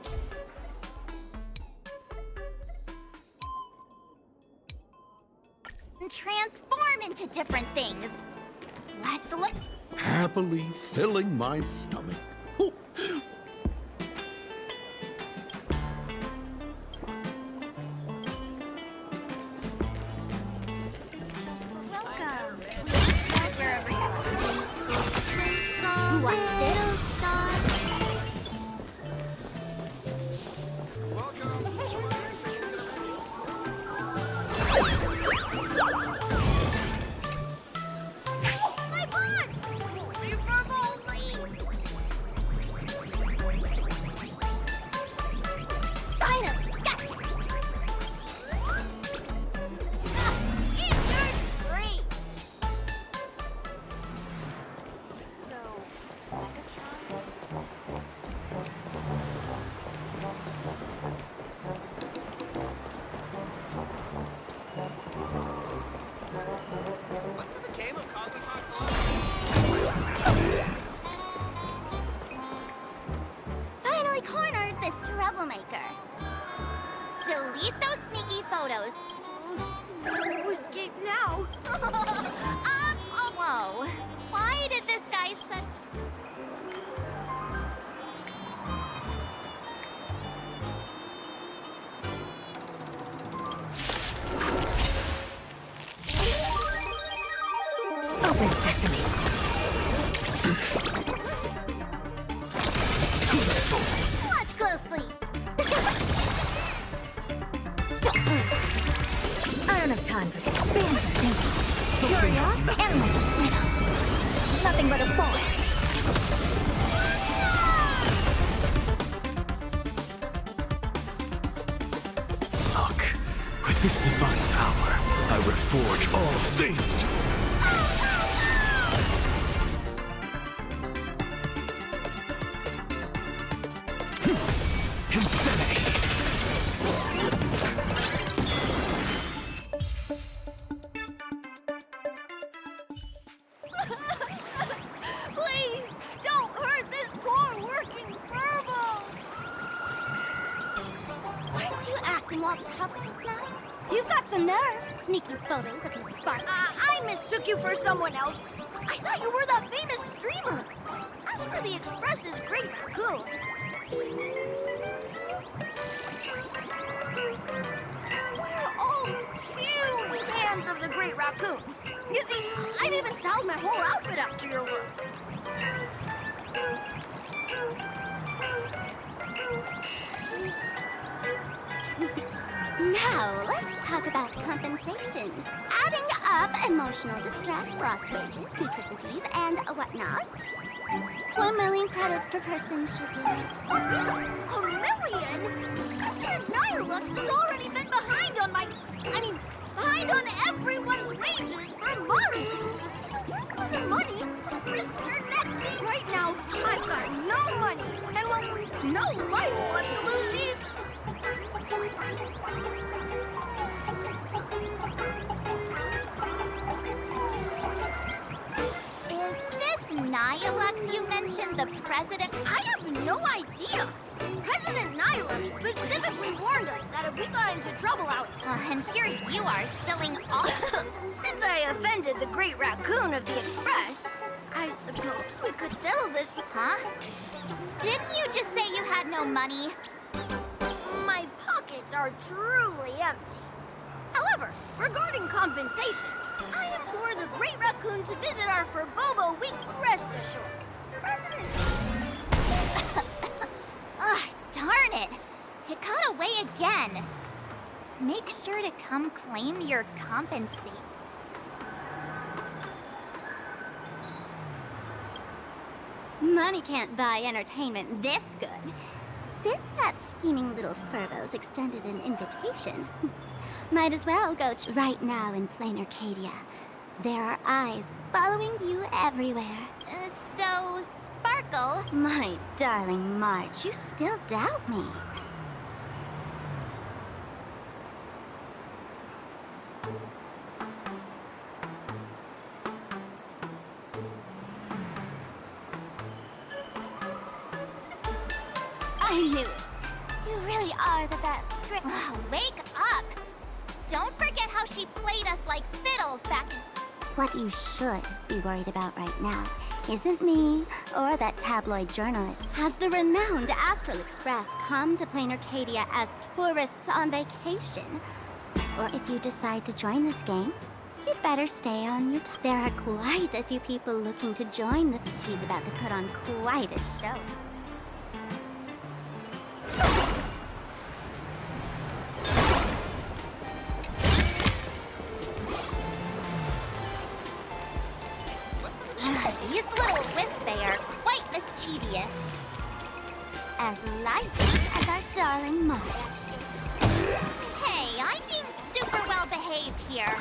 transform into different things. Let's look. Happily filling my stomach. Oh. Watch this. Star. My watch! Only from only! Finally, gotcha! Insert free! So, finally cornered this troublemaker. Delete those sneaky photos. No escape now. Whoa. Why did this guy set... Open sesame. Watch closely. I don't have time for expansion. Curiosity, endless riddle. Nothing but a boy. Look, with this divine power, I reforge all things. Insanity! Please, don't hurt this poor working furbo! Weren't you acting all tough just now? You've got some nerve. Sneaky photos of you spark. I mistook you for someone else. I thought you were that famous streamer. As for the Express's Great Raccoon... We're all huge fans of the Great Raccoon. You see, I've even styled my whole outfit after your work. Now, let's talk about compensation. Adding up emotional distress, lost wages, nutrition fees, and whatnot. 1 million credits per person should do it. A million? Mr. Nihilux has already been behind on behind on everyone's wages for months. For the money, risk your neck being... Right now, I've got no money, and well, no life left to lose either. Is this Nihilux you mentioned the president? I have no idea. President Nihilux specifically warned us that if we got into trouble out... And here you are spilling all... Since I offended the Great Raccoon of the Express, I suppose we could settle this... Huh? Didn't you just say you had no money? My pockets are truly empty. However, regarding compensation, I implore the Great Raccoon to visit our Furbobo week. Rest assured, President... Ugh, darn it! It got away again. Make sure to come claim your compensate. Money can't buy entertainment this good. Since that scheming little Furbo's extended an invitation, might as well go right now in PLANARCADIA. There are eyes following you everywhere. So, Sparkle... My darling March, you still doubt me. I knew it. You really are the best. Wake up! Don't forget how she played us like fiddles back in... What you should be worried about right now isn't me or that tabloid journalist. Has the renowned Astral Express come to PLANARCADIA as tourists on vacation? Or if you decide to join this game, You'd better stay on your There are quite a few people looking to join the... She's about to put on quite a show. These little Wispay are quite mischievous. As light as our darling Mara. Hey, I'm being super well behaved here.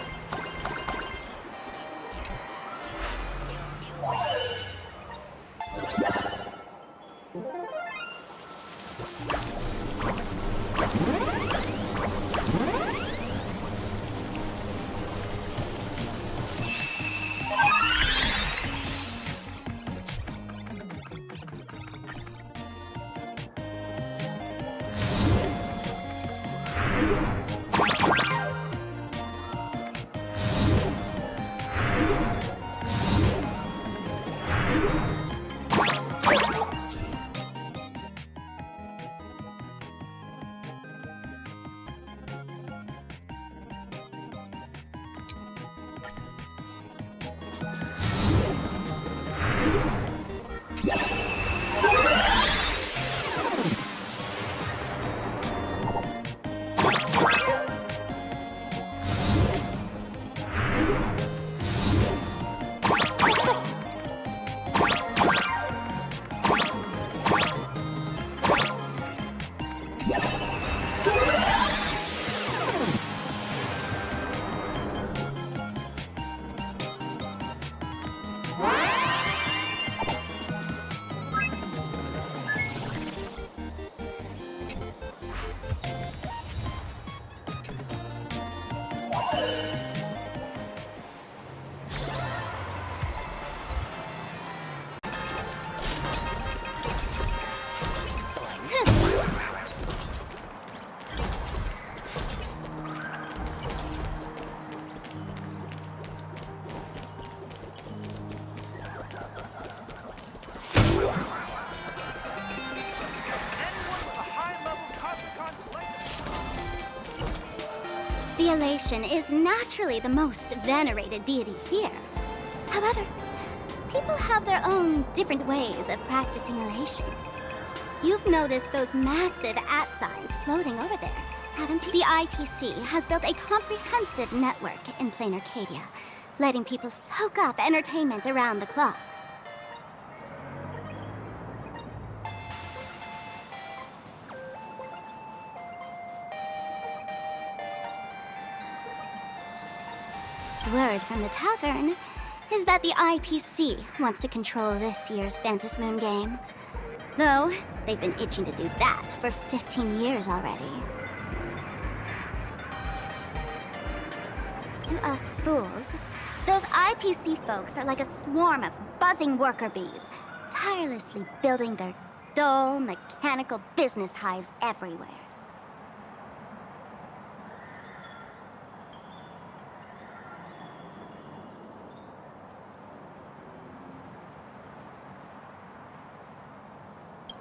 The Elation is naturally the most venerated deity here. However, people have their own different ways of practicing Elation. You've noticed those massive @ signs floating over there, haven't you? The IPC has built a comprehensive network in PLANARCADIA, letting people soak up entertainment around the clock. Word from the tavern is that the IPC wants to control this year's Phantasmoon Games. Though, they've been itching to do that for 15 years already. To us fools, those IPC folks are like a swarm of buzzing worker bees, tirelessly building their dull, mechanical business hives everywhere.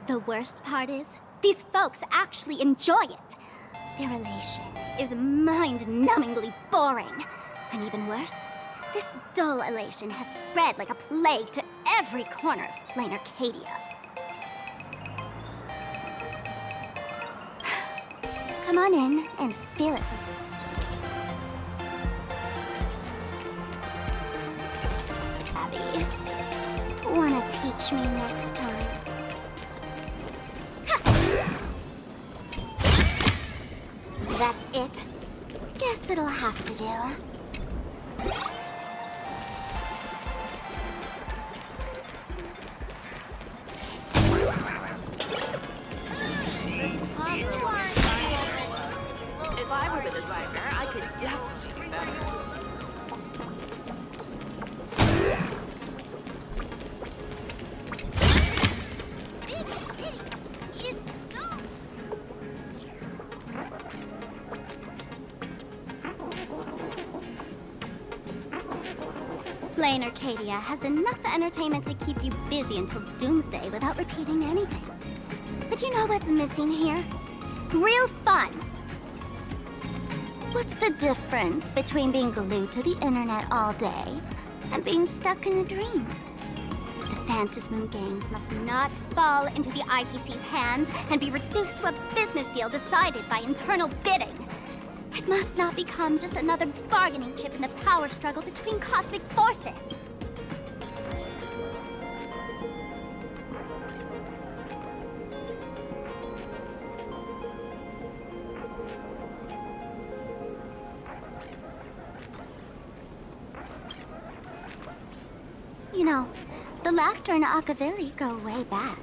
The worst part is, these folks actually enjoy it. Their elation is mind-numbingly boring. And even worse, this dull elation has spread like a plague to every corner of PLANARCADIA. Come on in and feel it. Abby, wanna teach me next time? That's it. Guess it'll have to do. If I were the designer, I could definitely do better. PLANARCADIA has enough entertainment to keep you busy until doomsday without repeating anything. But you know what's missing here? Real fun! What's the difference between being glued to the internet all day and being stuck in a dream? The Phantasmoon Games must not fall into the IPC's hands and be reduced to a business deal decided by internal bidding. It must not become just another bargaining chip in the power struggle between cosmic forces. You know, the laughter and Akavili go way back.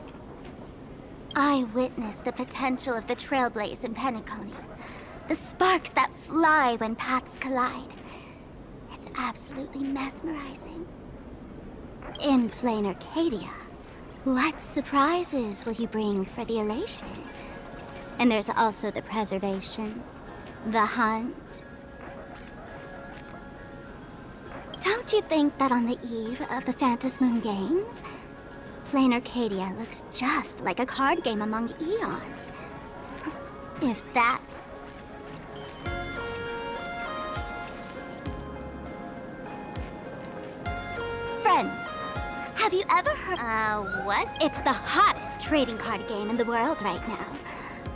I witnessed the potential of the Trailblaze in Penacony. The sparks that fly when paths collide. It's absolutely mesmerizing. In PLANARCADIA, what surprises will you bring for the elation? And there's also the preservation, the hunt. Don't you think that on the eve of the Phantasmoon Games, PLANARCADIA looks just like a card game among eons? If that's... Friends, have you ever heard... what? It's the hottest trading card game in the world right now.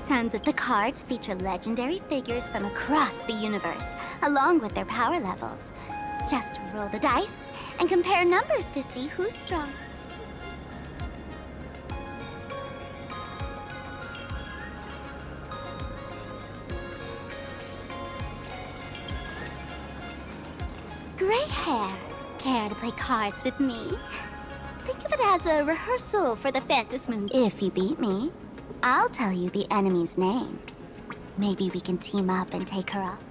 Tons of the cards feature legendary figures from across the universe, along with their power levels. Just roll the dice and compare numbers to see who's strong. Gray hair, care to play cards with me? Think of it as a rehearsal for the Phantasmoon. If you beat me, I'll tell you the enemy's name. Maybe we can team up and take her up.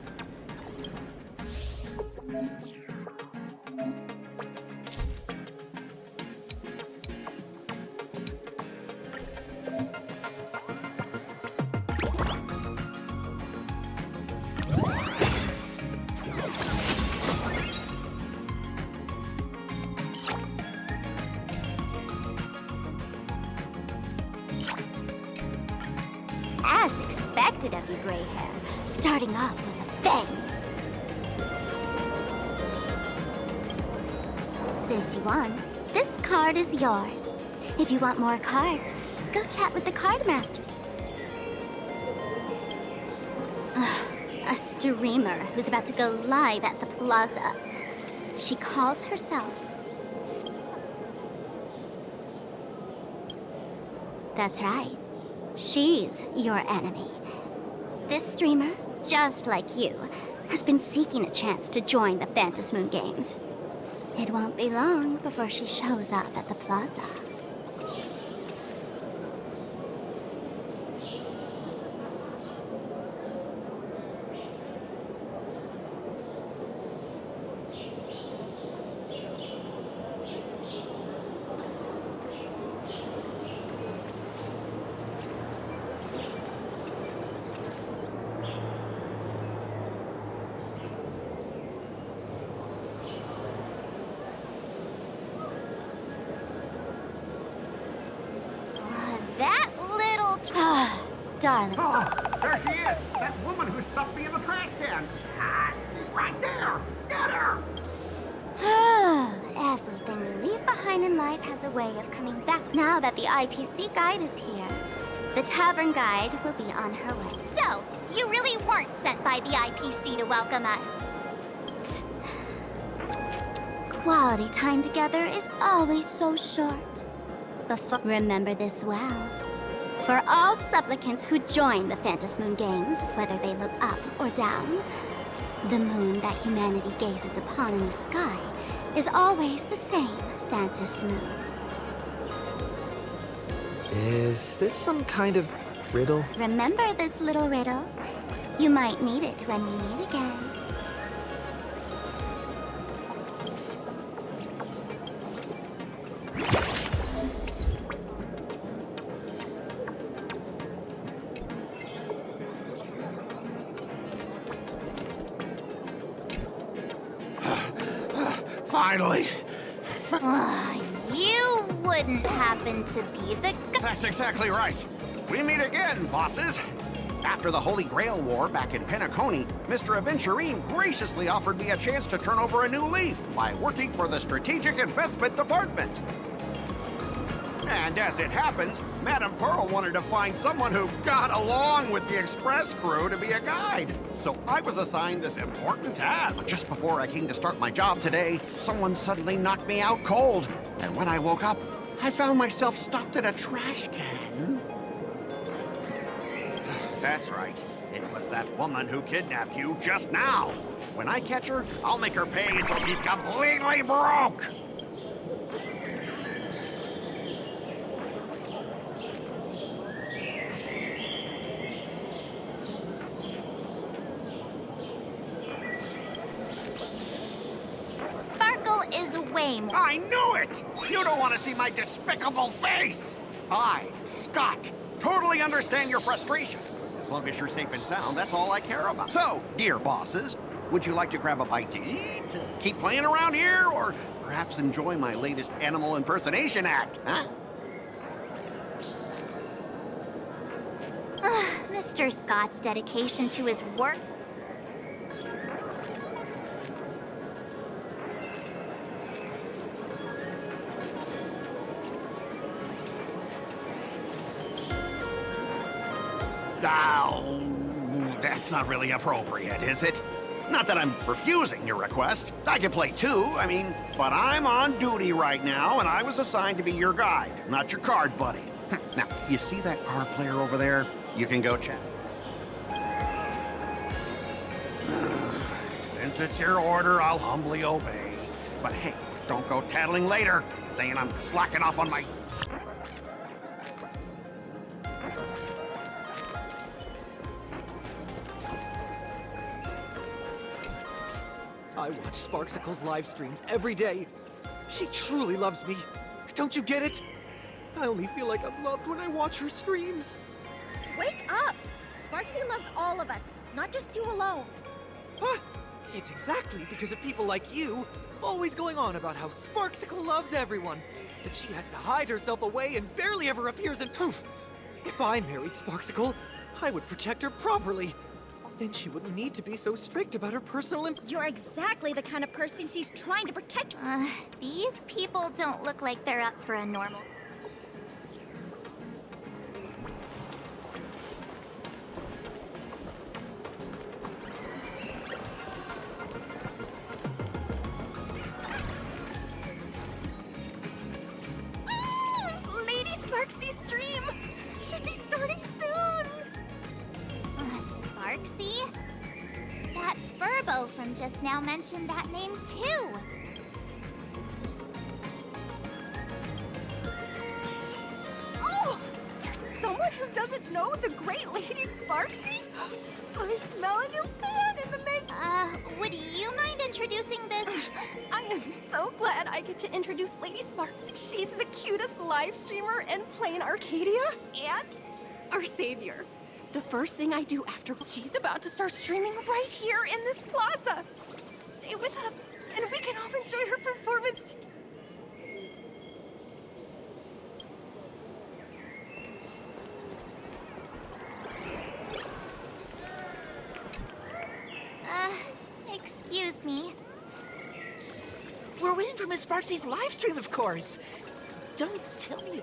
As expected of you, gray hair, starting off with a bang. Since you won, this card is yours. If you want more cards, go chat with the card masters. A streamer who's about to go live at the plaza. She calls herself... That's right. She's your enemy. This streamer, just like you, has been seeking a chance to join the Phantasmoon Games. It won't be long before she shows up at the plaza. That little... darling. Oh, there she is! That woman who stuffed me in the trash can! Ah, she's right there! Get her! Everything we leave behind in life has a way of coming back. Now that the IPC guide is here, the tavern guide will be on her way. So, you really weren't sent by the IPC to welcome us. Quality time together is always so short. Remember this well. For all supplicants who join the Phantasmoon Games, whether they look up or down, the moon that humanity gazes upon in the sky is always the same Phantasmoon. Is this some kind of riddle? Remember this little riddle? You might need it when we meet again. Finally! You wouldn't happen to be the... That's exactly right. We meet again, bosses. After the Holy Grail War back in Penacony, Mr. Aventurine graciously offered me a chance to turn over a new leaf by working for the Strategic Investment Department. And as it happens, Madame Pearl wanted to find someone who got along with the Express crew to be a guide. So I was assigned this important task. But just before I came to start my job today, someone suddenly knocked me out cold. And when I woke up, I found myself stuffed in a trash can. That's right. It was that woman who kidnapped you just now. When I catch her, I'll make her pay until she's completely broke. Sparkle is way more. I knew it! You don't want to see my despicable face! I, Scott, totally understand your frustration. As long as you're safe and sound, that's all I care about. So, dear bosses, would you like to grab a bite to eat, keep playing around here, or perhaps enjoy my latest animal impersonation act, huh? Mr. Scott's dedication to his work. Oh, that's not really appropriate, is it? Not that I'm refusing your request. I can play too, but I'm on duty right now, and I was assigned to be your guide, not your card buddy. Now, you see that card player over there? You can go chat. Since it's your order, I'll humbly obey. But hey, don't go tattling later, saying I'm slacking off on my... I watch Sparksicle's live streams every day. She truly loves me. Don't you get it? I only feel like I'm loved when I watch her streams. Wake up! Sparksy loves all of us, not just you alone. Huh? It's exactly because of people like you always going on about how Sparksicle loves everyone, that she has to hide herself away and barely ever appears in proof. If I married Sparksicle, I would protect her properly. Then she wouldn't need to be so strict about her personal You're exactly the kind of person she's trying to protect. These people don't look like they're up for a normal. Lady Sparksy stream should be starting soon. Sparksy? That Furbo from just now mentioned that name too. Oh, there's someone who doesn't know the great Lady Sparksy? I smell a new fan in the making. Would you mind introducing this? I am so glad I get to introduce Lady Sparksy. She's the cutest live streamer in PLANARCADIA and our savior. The first thing I do after she's about to start streaming right here in this plaza. Stay with us, and we can all enjoy her performance. Excuse me. We're waiting for Miss Sparksy's live stream, of course. Don't tell me.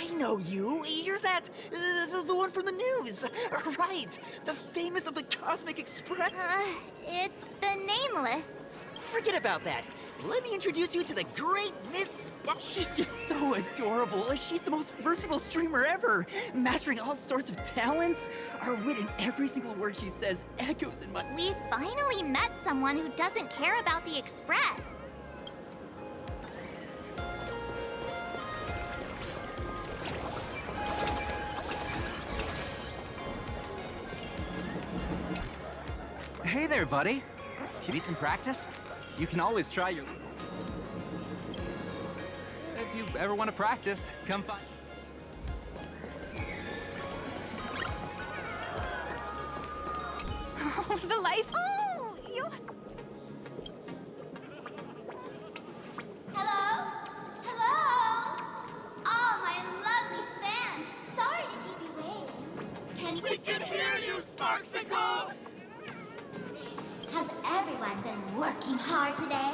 I know you. You're that, the one from the news. Right. The famous of the Cosmic Express. It's the Nameless. Forget about that. Let me introduce you to the great Miss Spark. She's just so adorable. She's the most versatile streamer ever, mastering all sorts of talents. Her wit in every single word she says echoes in my... We finally met someone who doesn't care about the Express. Hey there, buddy. You need some practice? You can always try your... If you ever want to practice, come find... Oh, the lights. Oh, you... Hello? Hello? Oh, my We can hear you, Sparksicle! Has everyone been working hard today?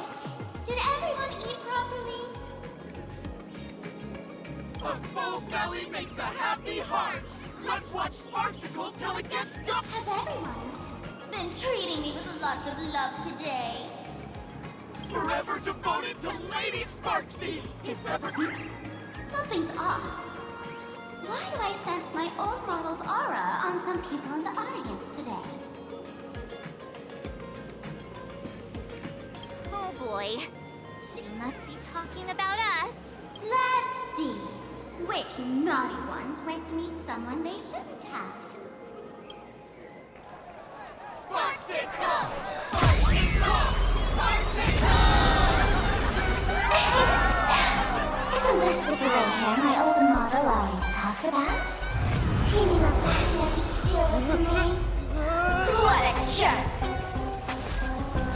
Did everyone eat properly? A full belly makes a happy heart. Let's watch Sparksicle till it gets done. Has everyone been treating me with lots of love today? Forever devoted to Lady Sparksy. If ever Something's off. Why do I sense my old model's aura on some people in the audience today? Oh boy. She must be talking about us. Let's see. Which naughty ones went to meet someone they shouldn't have? Sparksicle! Sparksicle! Sparksicle! Isn't this the gray hair my old model always talks about? Teaming up with ready to deal with me? What a jerk!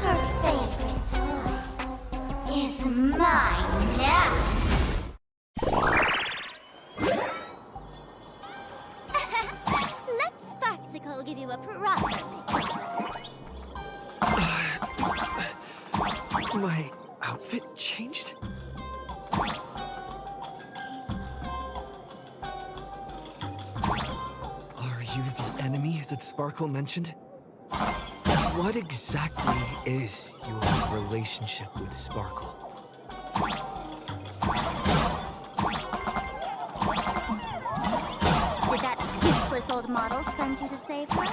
Her favorite toy is mine now. Let Sparksicle give you a proper makeover. My outfit changed? Are you the enemy that Sparkle mentioned? What exactly is your relationship with Sparkle? Did that useless old model send you to save her?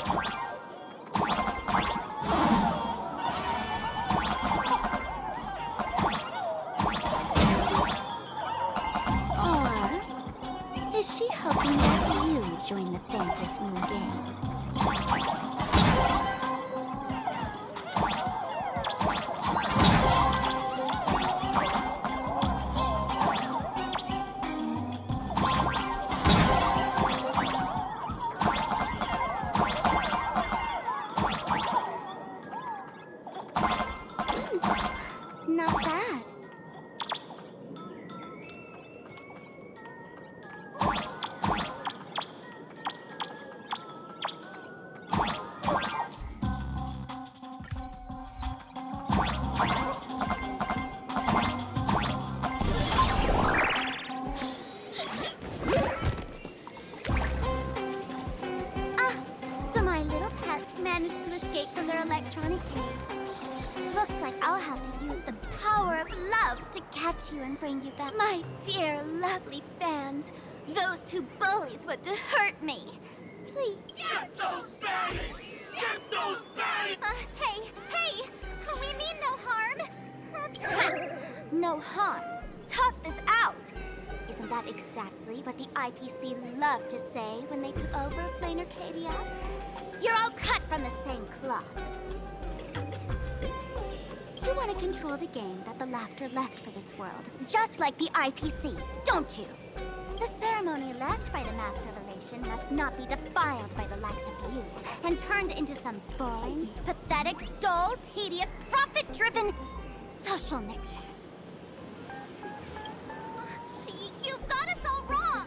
Or is she hoping that you join the Phantasm Moon Games? Not bad. So my little pets managed to escape from their electronic cage. Looks like I'll have to use the power of love to catch you and bring you back. My dear, lovely fans, those two bullies want to hurt me. Please. Get those baddies! Get those baddies! Hey! We mean no harm. No harm. Talk this out. Isn't that exactly what the IPC loved to say when they took over PLANARCADIA? You're all cut from the same cloth. You want to control the game that the laughter left for this world, just like the IPC, don't you? The ceremony left by the Master of Elation must not be defiled by the likes of you, and turned into some boring, pathetic, dull, tedious, profit-driven social mixer. You've got us all wrong!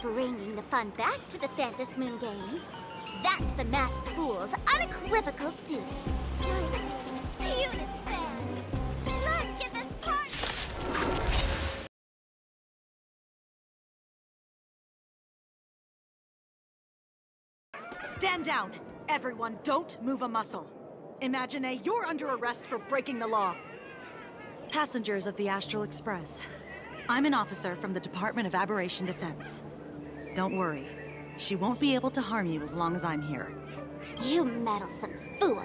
Bringing the fun back to the Phantasm Moon Games, that's the masked fool's unequivocal duty. My cutest fans, let's get this party! Stand down! Everyone, don't move a muscle. Imagine you're under arrest for breaking the law. Passengers of the Astral Express. I'm an officer from the Department of Aberration Defense. Don't worry. She won't be able to harm you as long as I'm here. You meddlesome fool!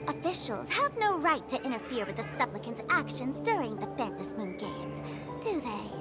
Officials have no right to interfere with the supplicant's actions during the Phantasm Moon Games, do they?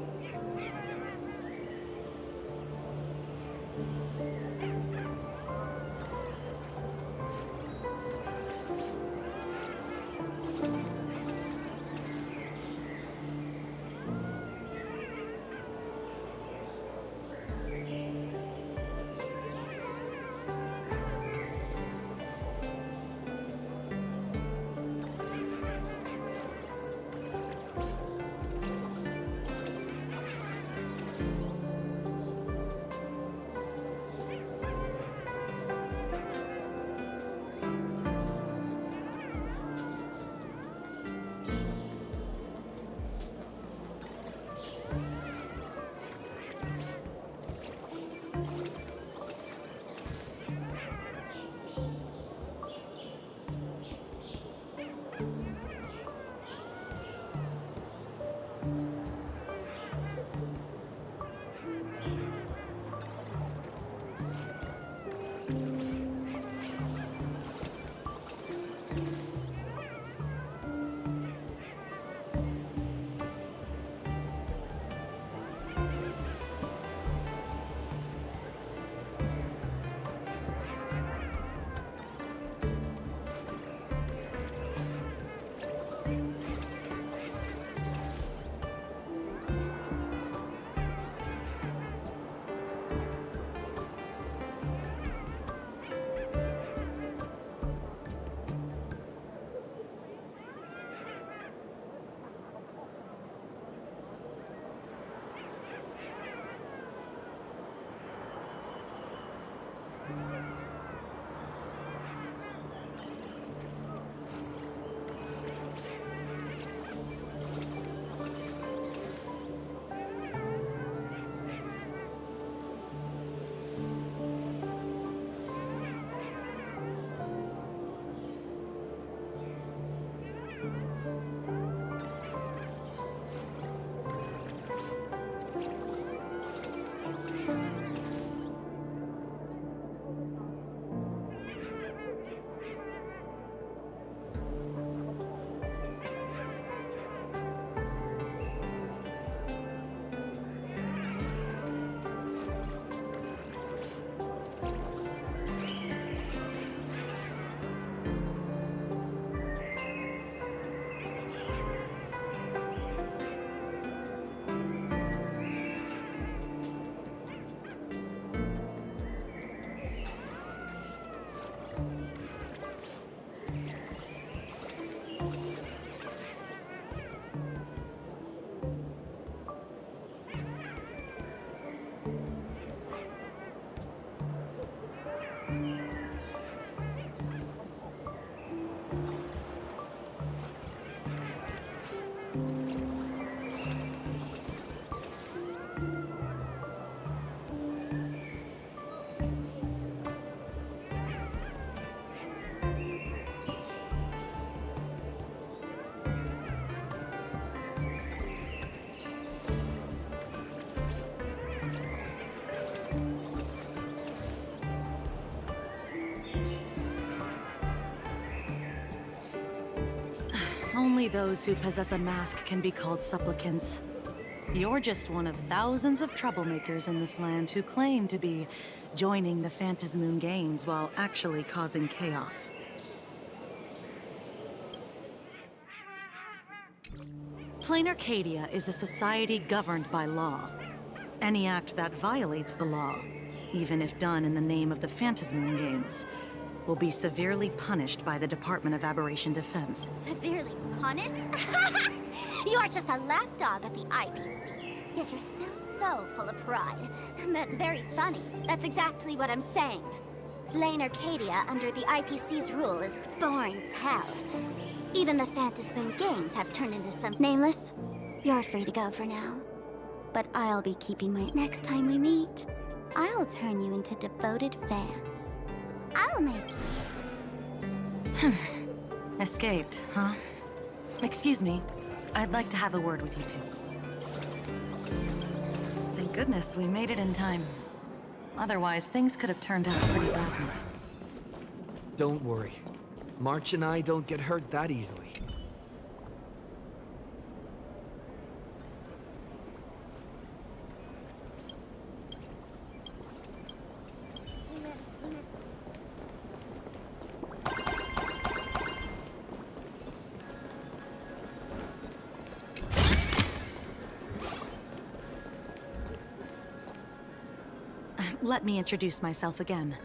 Only those who possess a mask can be called supplicants. You're just one of thousands of troublemakers in this land who claim to be joining the Phantasmoon Games while actually causing chaos. PLANARCADIA is a society governed by law. Any act that violates the law, even if done in the name of the Phantasmoon Games, will be severely punished by the Department of Aberration Defense. Severely punished? You are just a lapdog at the IPC, yet you're still so full of pride. That's very funny. That's exactly what I'm saying. PLANARCADIA under the IPC's rule is boring as hell. Even the Phantasmoon Games have turned into some... Nameless, you're free to go for now. But I'll be keeping my... Next time we meet, I'll turn you into devoted fans. I'll make you. Escaped, huh? Excuse me. I'd like to have a word with you two. Thank goodness we made it in time. Otherwise, things could have turned out pretty badly. Don't worry. March and I don't get hurt that easily. Let me introduce myself again.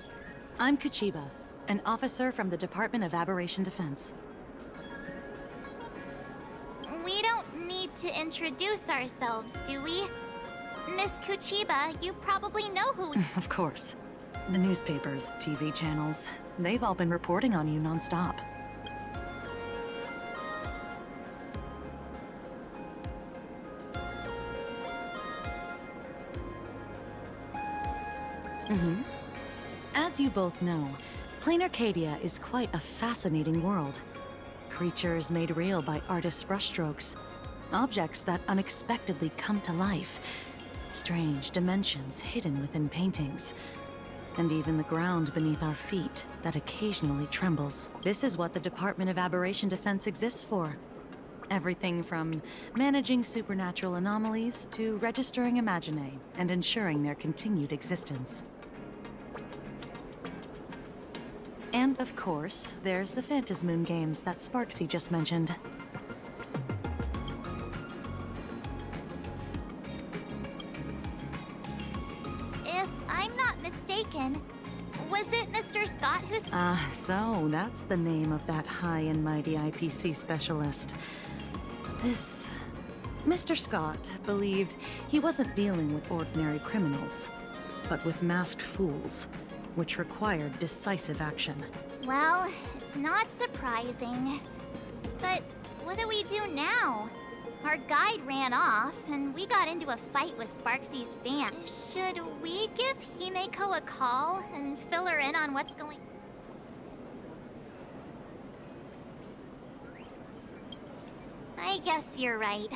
I'm Kuchiba, an officer from the Department of Aberration Defense. We don't need to introduce ourselves, do we? Miss Kuchiba, you probably know who we... Of course. The newspapers, TV channels, they've all been reporting on you non-stop. As you both know, PLANARCADIA is quite a fascinating world. Creatures made real by artists' brushstrokes. Objects that unexpectedly come to life. Strange dimensions hidden within paintings. And even the ground beneath our feet that occasionally trembles. This is what the Department of Aberration Defense exists for. Everything from managing supernatural anomalies to registering Imaginae and ensuring their continued existence. And of course, there's the Phantasmoon Games that Sparksy just mentioned. If I'm not mistaken, was it Mr. Scott who... So that's the name of that high and mighty IPC specialist. This... Mr. Scott believed he wasn't dealing with ordinary criminals, but with masked fools, which required decisive action. Well, it's not surprising. But what do we do now? Our guide ran off, and we got into a fight with Sparksy's fam. Should we give Himeko a call and fill her in on what's going on? I guess you're right.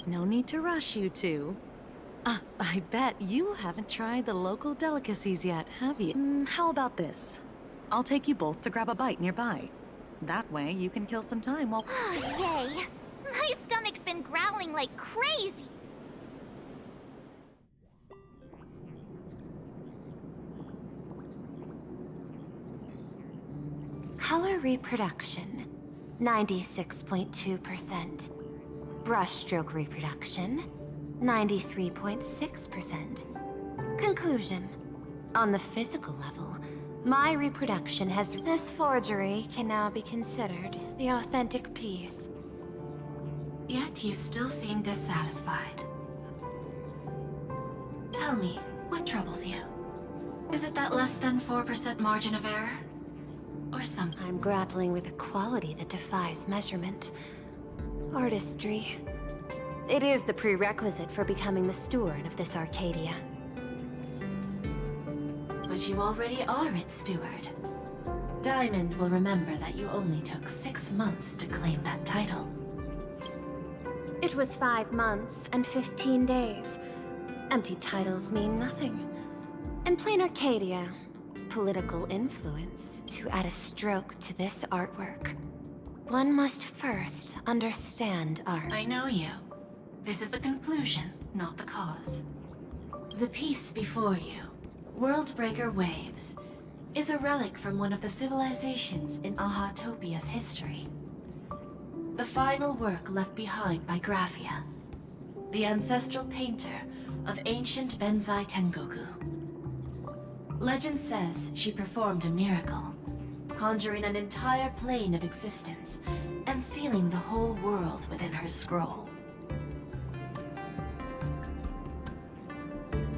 No need to rush, you two. I bet you haven't tried the local delicacies yet, have you? How about this? I'll take you both to grab a bite nearby. That way, you can kill some time while... Yay! My stomach's been growling like crazy! Color reproduction, 96.2%. Brushstroke reproduction, 93.6%. Conclusion. On the physical level, my reproduction has... This forgery can now be considered the authentic piece. Yet you still seem dissatisfied. Tell me, what troubles you? Is it that less than 4% margin of error? Or something? I'm grappling with a quality that defies measurement. Artistry. It is the prerequisite for becoming the steward of this Arcadia. But you already are its steward. Diamond will remember that you only took 6 months to claim that title. It was 5 months and 15 days. Empty titles mean nothing. In PLANARCADIA, political influence, to add a stroke to this artwork, one must first understand art. I know you. This is the conclusion, not the cause. The piece before you, Worldbreaker Waves, is a relic from one of the civilizations in Ahatopia's history. The final work left behind by Graphia, the ancestral painter of ancient Benzai Tengoku. Legend says she performed a miracle, conjuring an entire plane of existence and sealing the whole world within her scroll.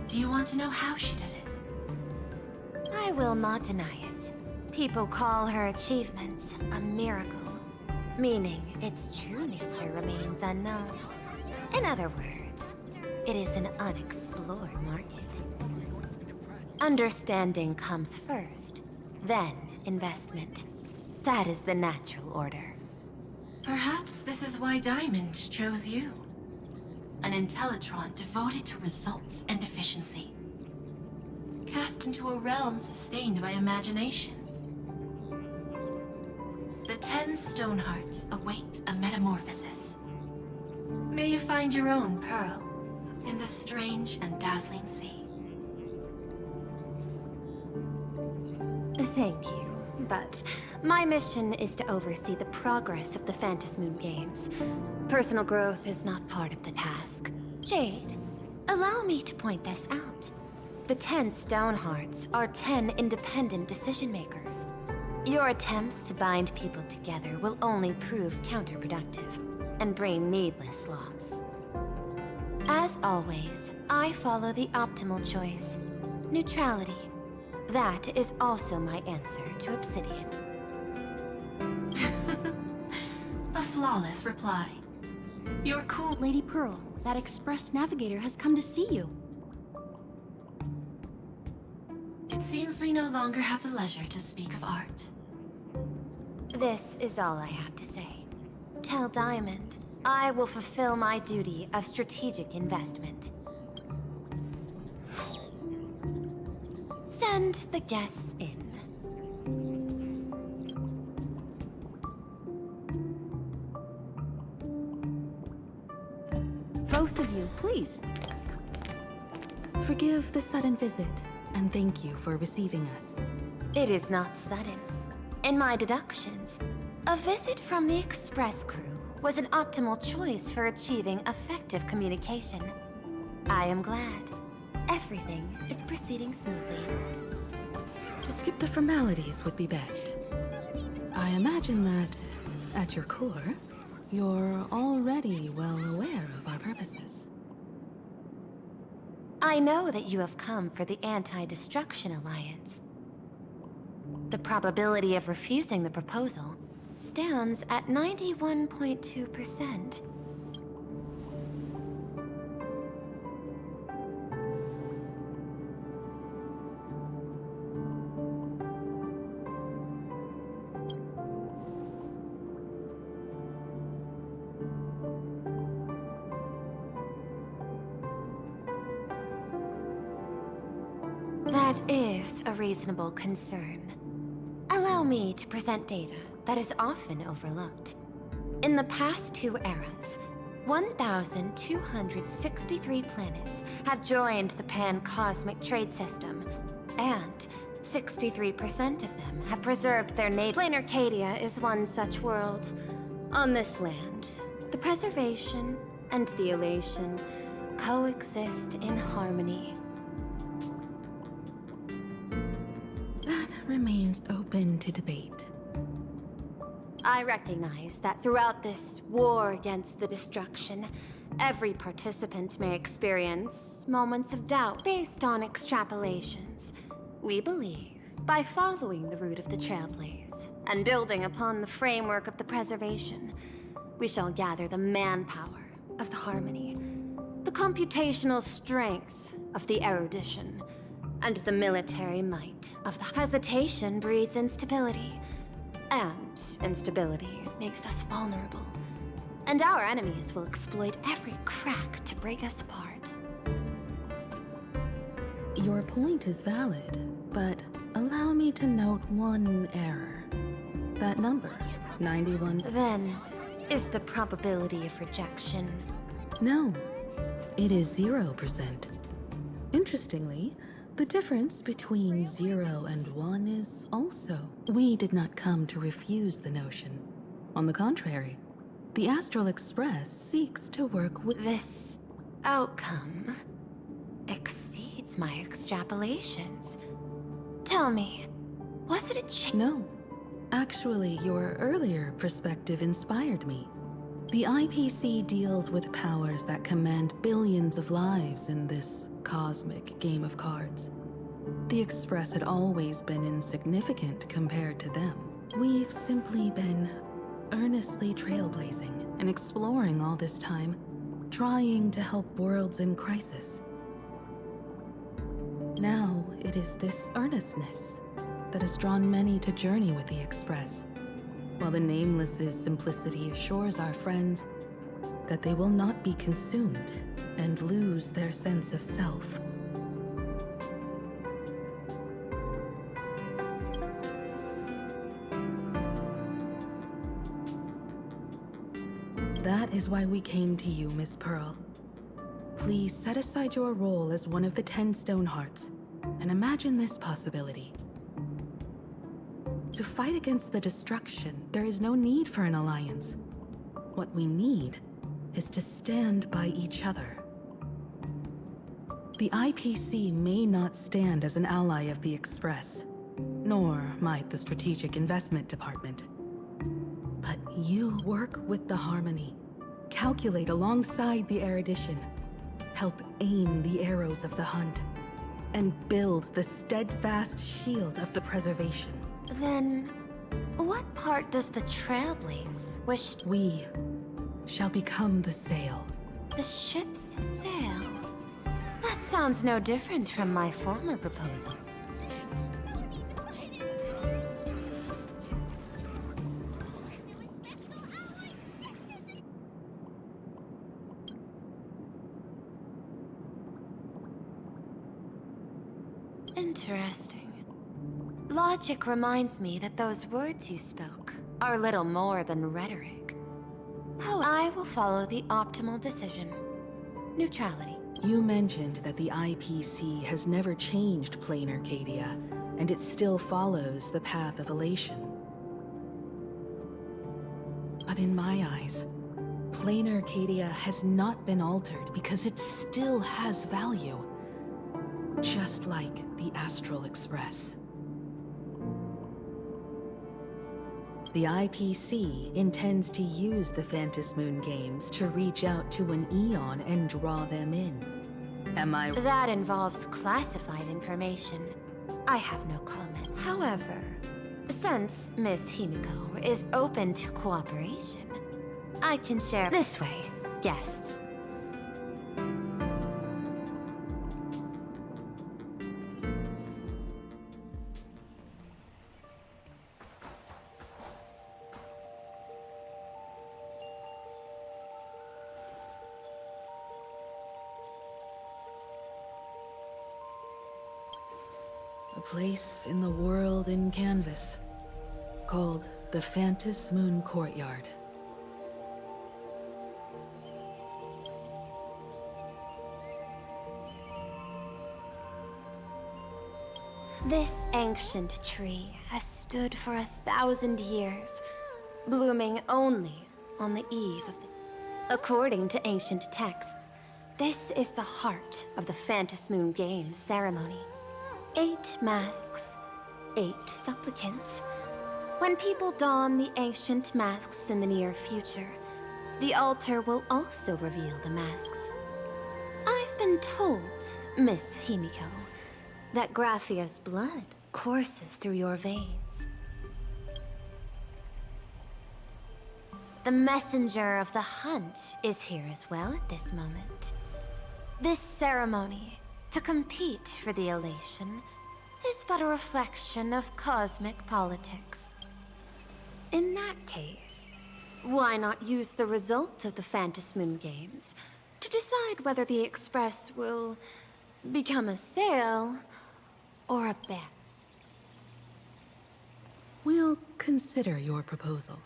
Do you want to know how she did it? I will not deny it. People call her achievements a miracle, meaning its true nature remains unknown. In other words, it is an unexplored market. Understanding comes first, then investment. That is the natural order. Perhaps this is why Diamond chose you. An Intellitron devoted to results and efficiency. Cast into a realm sustained by imagination. The 10 Stonehearts await a metamorphosis. May you find your own pearl in this strange and dazzling sea. Thank you, but my mission is to oversee the progress of the Phantasmoon Games. Personal growth is not part of the task. Jade, allow me to point this out. The 10 Stonehearts are 10 independent decision-makers. Your attempts to bind people together will only prove counterproductive and bring needless loss. As always, I follow the optimal choice. Neutrality. That is also my answer to Obsidian. A flawless reply. You're cool. Lady Pearl, that Express Navigator has come to see you. It seems we no longer have the leisure to speak of art. This is all I have to say. Tell Diamond, I will fulfill my duty of strategic investment. Send the guests in. Both of you, please. Forgive the sudden visit, and thank you for receiving us. It is not sudden. In my deductions, a visit from the Express crew was an optimal choice for achieving effective communication. I am glad. Everything is proceeding smoothly. To skip the formalities would be best. I imagine that, at your core, you're already well aware of our purposes. I know that you have come for the Anti-Destruction Alliance. The probability of refusing the proposal stands at 91.2%. That is a reasonable concern. Allow me to present data that is often overlooked. In the past 2 eras, 1,263 planets have joined the pan-cosmic trade system, and 63% of them have preserved their native. PLANARCADIA is one such world. On this land, the preservation and the elation coexist in harmony. Remains open to debate. I recognize that throughout this war against the destruction, every participant may experience moments of doubt based on extrapolations. We believe, by following the route of the Trailblaze and building upon the framework of the preservation, we shall gather the manpower of the harmony, the computational strength of the erudition, and the military might of the hesitation breeds instability. And instability makes us vulnerable. And our enemies will exploit every crack to break us apart. Your point is valid, but allow me to note one error. That number, 91... Then, is the probability of rejection? No, it is 0%. Interestingly, the difference between 0 and 1 is also... We did not come to refuse the notion. On the contrary, the Astral Express seeks to work with... This outcome exceeds my extrapolations. Tell me, was it a No. Actually, your earlier perspective inspired me. The IPC deals with powers that command billions of lives in this cosmic game of cards. The Express had always been insignificant compared to them. We've simply been earnestly trailblazing and exploring all this time, trying to help worlds in crisis. Now it is this earnestness that has drawn many to journey with the Express, while the Nameless's simplicity assures our friends that they will not be consumed and lose their sense of self. That is why we came to you, Miss Pearl. Please set aside your role as one of the 10 Stonehearts and imagine this possibility. To fight against the destruction, there is no need for an alliance. What we need is to stand by each other. The IPC may not stand as an ally of the Express, nor might the Strategic Investment Department. But you work with the Harmony, calculate alongside the erudition, help aim the arrows of the hunt, and build the steadfast shield of the preservation. Then, what part does the Trailblaze wish... We shall become the sail. The ship's sail? That sounds no different from my former proposal. Interesting. Logic reminds me that those words you spoke are little more than rhetoric. How I will follow the optimal decision. Neutrality. You mentioned that the IPC has never changed PLANARCADIA, and it still follows the path of elation. But in my eyes, PLANARCADIA has not been altered because it still has value. Just like the Astral Express. The IPC intends to use the Phantasmoon games to reach out to an Eon and draw them in. Am I... That involves classified information. I have no comment. However, since Miss Himiko is open to cooperation, I can share this way, guests. A place in the world in canvas, called the Phantom Moon Courtyard. This ancient tree has stood for 1,000 years, blooming only on the eve of the... According to ancient texts, this is the heart of the Phantom Moon Games ceremony. 8 masks, 8 supplicants. When people don the ancient masks in the near future, the altar will also reveal the masks. I've been told, Miss Himiko, that Graphia's blood courses through your veins. The messenger of the hunt is here as well at this moment. This ceremony, to compete for the elation, is but a reflection of cosmic politics. In that case, why not use the result of the Phantom Moon Games to decide whether the Express will become a sale or a bet? We'll consider your proposal.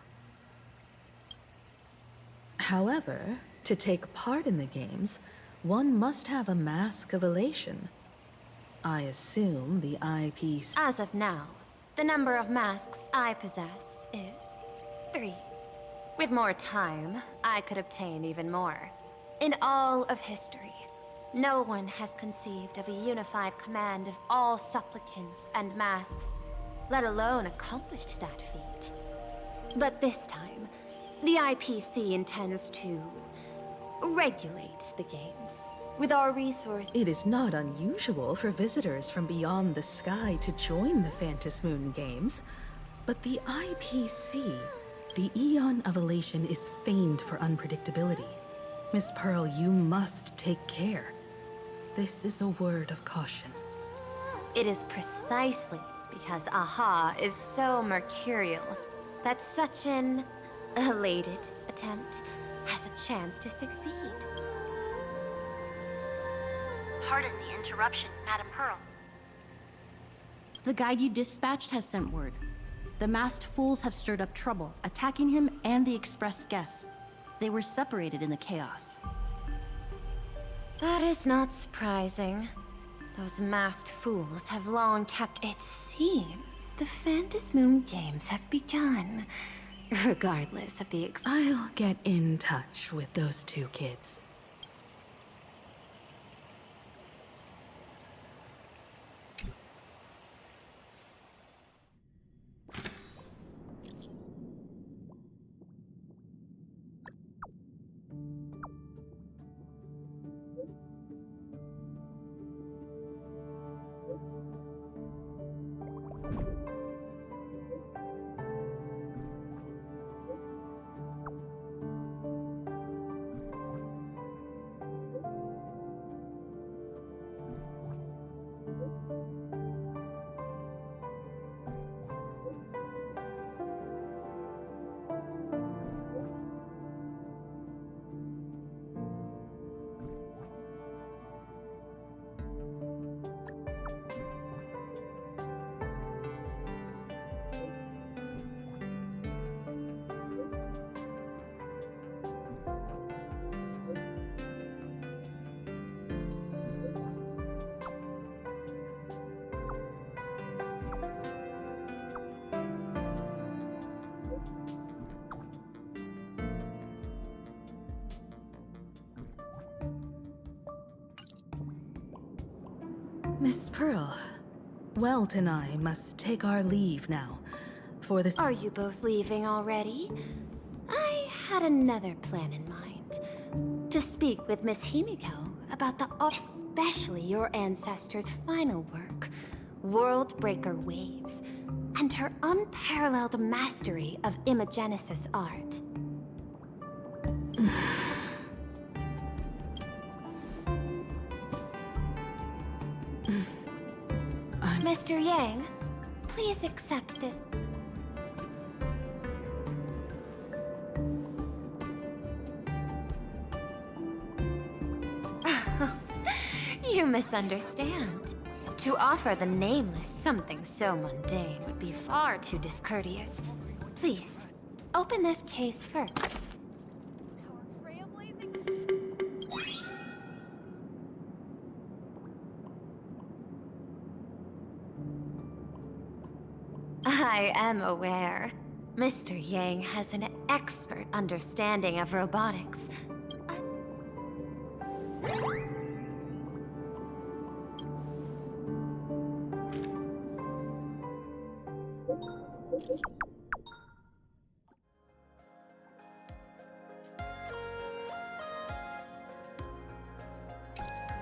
However, to take part in the games, one must have a mask of elation. I assume the IPC... As of now, the number of masks I possess is 3. With more time, I could obtain even more. In all of history, no one has conceived of a unified command of all supplicants and masks, let alone accomplished that feat. But this time, the IPC intends to regulate the games with our resources. It is not unusual for visitors from beyond the sky to join the Phantom Moon Games, but the IPC, the Eon of Elation, is famed for unpredictability. Miss Pearl, you must take care. This is a word of caution. It is precisely because AHA is so mercurial that such an elated attempt has a chance to succeed. Pardon the interruption, Madam Pearl. The guide you dispatched has sent word. The masked fools have stirred up trouble, attacking him and the Express guests. They were separated in the chaos. That is not surprising. Those masked fools have long kept... It seems the Phantom Moon Games have begun, regardless of the... I'll get in touch with those 2 kids. Miss Pearl, Welt and I must take our leave now. For this... Are you both leaving already? I had another plan in mind. To speak with Miss Himiko about especially your ancestors' final work, Worldbreaker Waves, and her unparalleled mastery of imagenesis art. Mr. Yang, please accept this. You misunderstand. To offer the Nameless something so mundane would be far too discourteous. Please, open this case first. I am aware. Mr. Yang has an expert understanding of robotics.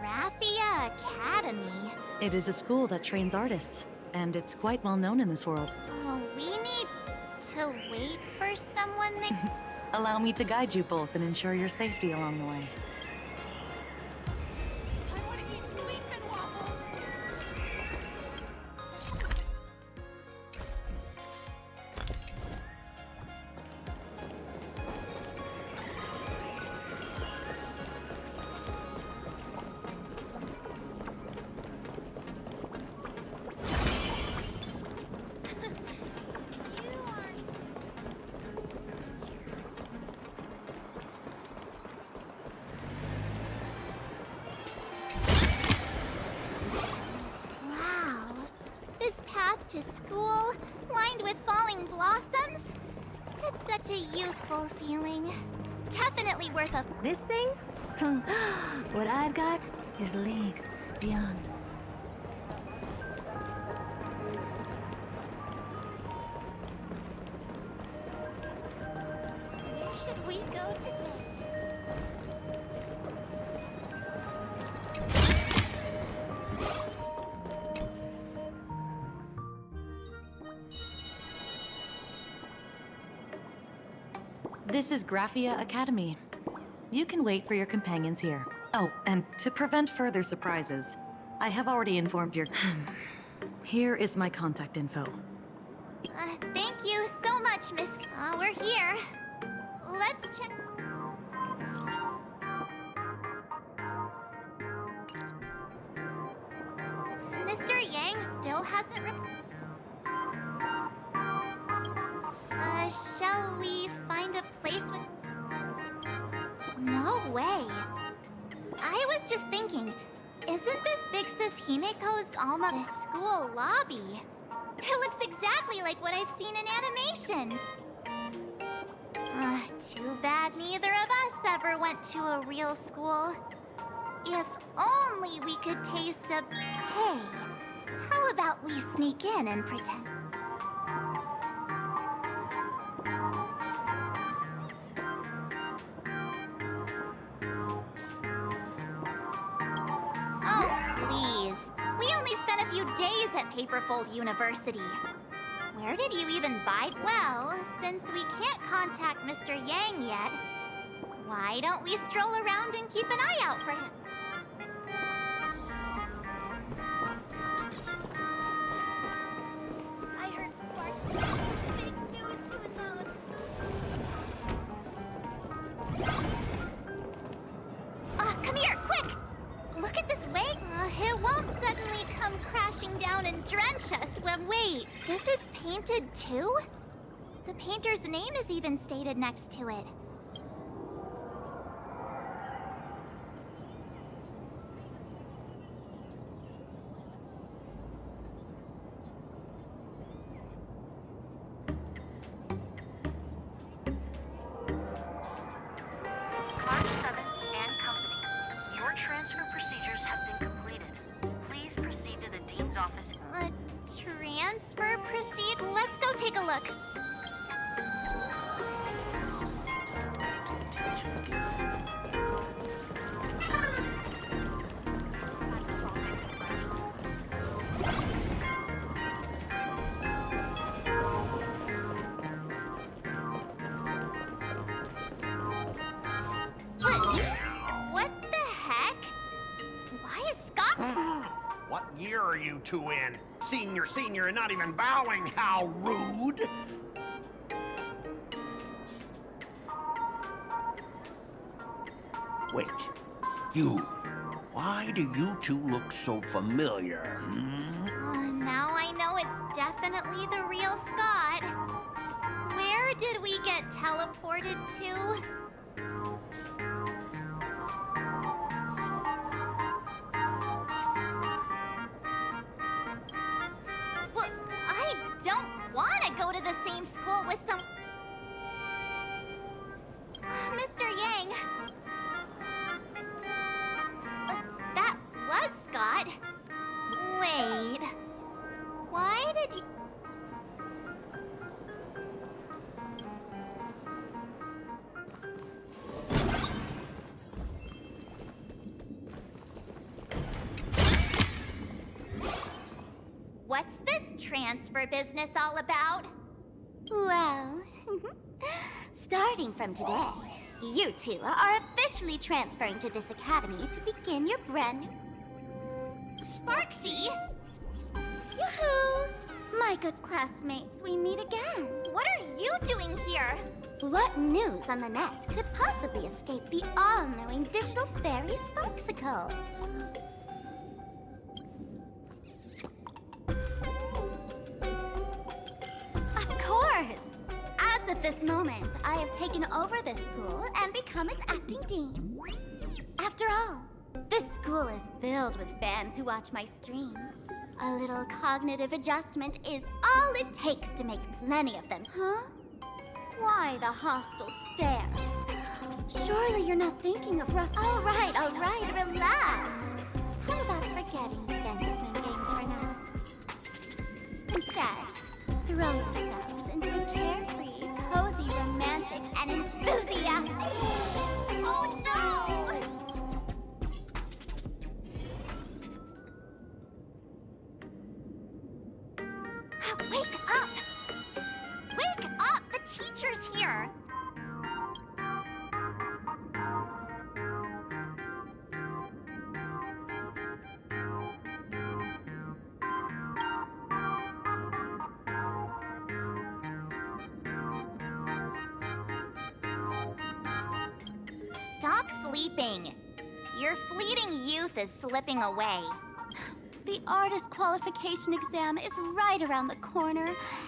Graphia Academy? It is a school that trains artists, and it's quite well known in this world. Oh, we need to wait for someone there? Allow me to guide you both and ensure your safety along the way. To school, lined with falling blossoms? It's such a youthful feeling. Definitely worth a... This thing? What I've got is leagues beyond. Where should we go today? This is Graphia Academy. You can wait for your companions here. Oh, and to prevent further surprises, I have already informed your... Here is my contact info. Thank you so much, Miss... we're here. Let's check... Mr. Yang still hasn't shall we find a place with... No way. I was just thinking, isn't this Big Sis Himiko's alma school lobby? It looks exactly like what I've seen in animations. Too bad neither of us ever went to a real school. If only we could taste a... Hey, how about we sneak in and pretend... days at Paperfold University. Where did you even buy? Well, since we can't contact Mr. Yang yet, why don't we stroll around and keep an eye out for him? I heard Sparks has big news to announce. Come here, quick! Look at this wig. It won't suddenly come crashing down and drench us when... Wait, this is painted too? The painter's name is even stated next to it. March 7th and Company. Your transfer procedures have been completed. Please proceed to the Dean's office. Transfer proceed? Let's go take a look. two in. Senior, senior, and not even bowing. How rude! Wait, you. Why do you two look so familiar? Now I know it's definitely the real Scott. Where did we get teleported to? Well, I don't want to go to the same school with some... Mr. Yang. That was Scott. Wait. Why did you... What's this transfer business all about? Well, starting from today, you two are officially transferring to this academy to begin your brand new... Sparksy? Yoo-hoo! My good classmates, we meet again. What are you doing here? What news on the net could possibly escape the all-knowing digital fairy Sparksicle? Of course! As of this moment, I have taken over this school and become its acting dean. After all, this school is filled with fans who watch my streams. A little cognitive adjustment is all it takes to make plenty of them, huh? Why the hostile stares? Surely you're not thinking of rough... All right, relax. How about forgetting the Fantasmin games for now? Instead, throw yourselves into a carefree, cozy, romantic, and enthusiastic... Oh no! Wake up! Wake up! The teacher's here! Stop sleeping. Your fleeting youth is slipping away. The artist qualification exam is right around the corner,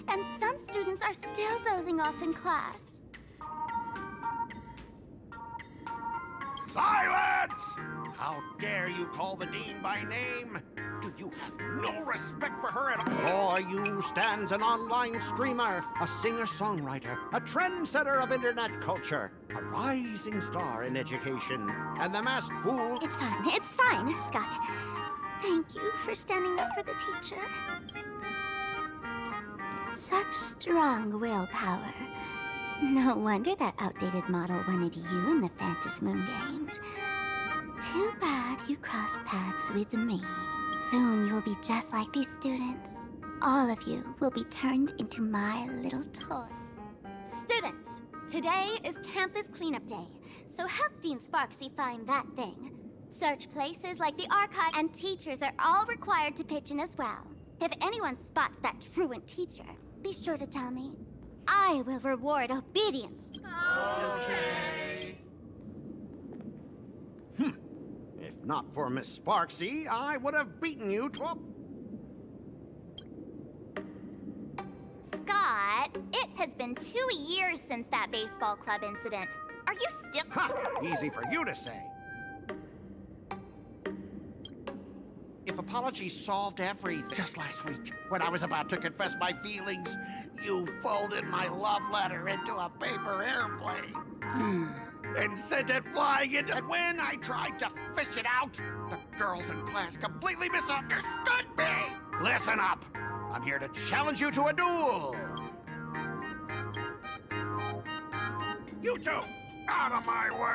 and some students are still dozing off in class. Silence! How dare you call the dean by name? Do you have no respect for her at all? Before you stands an online streamer, a singer-songwriter, a trendsetter of internet culture, a rising star in education, and the masked fool... It's fine, Scott. Thank you for standing up for the teacher. Such strong willpower. No wonder that outdated model wanted you in the Fantasmin games. Too bad you crossed paths with me. Soon you'll be just like these students. All of you will be turned into my little toy. Students, today is campus cleanup day, so help Dean Sparksy find that thing. Search places like the archive, and teachers are all required to pitch in as well. If anyone spots that truant teacher, be sure to tell me. I will reward obedience. Okay. If not for Miss Sparksy, I would have beaten you to a... Scott, it has been 2 years since that baseball club incident. Are you still... Ha! Easy for you to say. If apologies solved everything, just last week, when I was about to confess my feelings, you folded my love letter into a paper airplane and sent it flying into... And when I tried to fish it out, the girls in class completely misunderstood me. Listen up. I'm here to challenge you to a duel. You two, out of my way.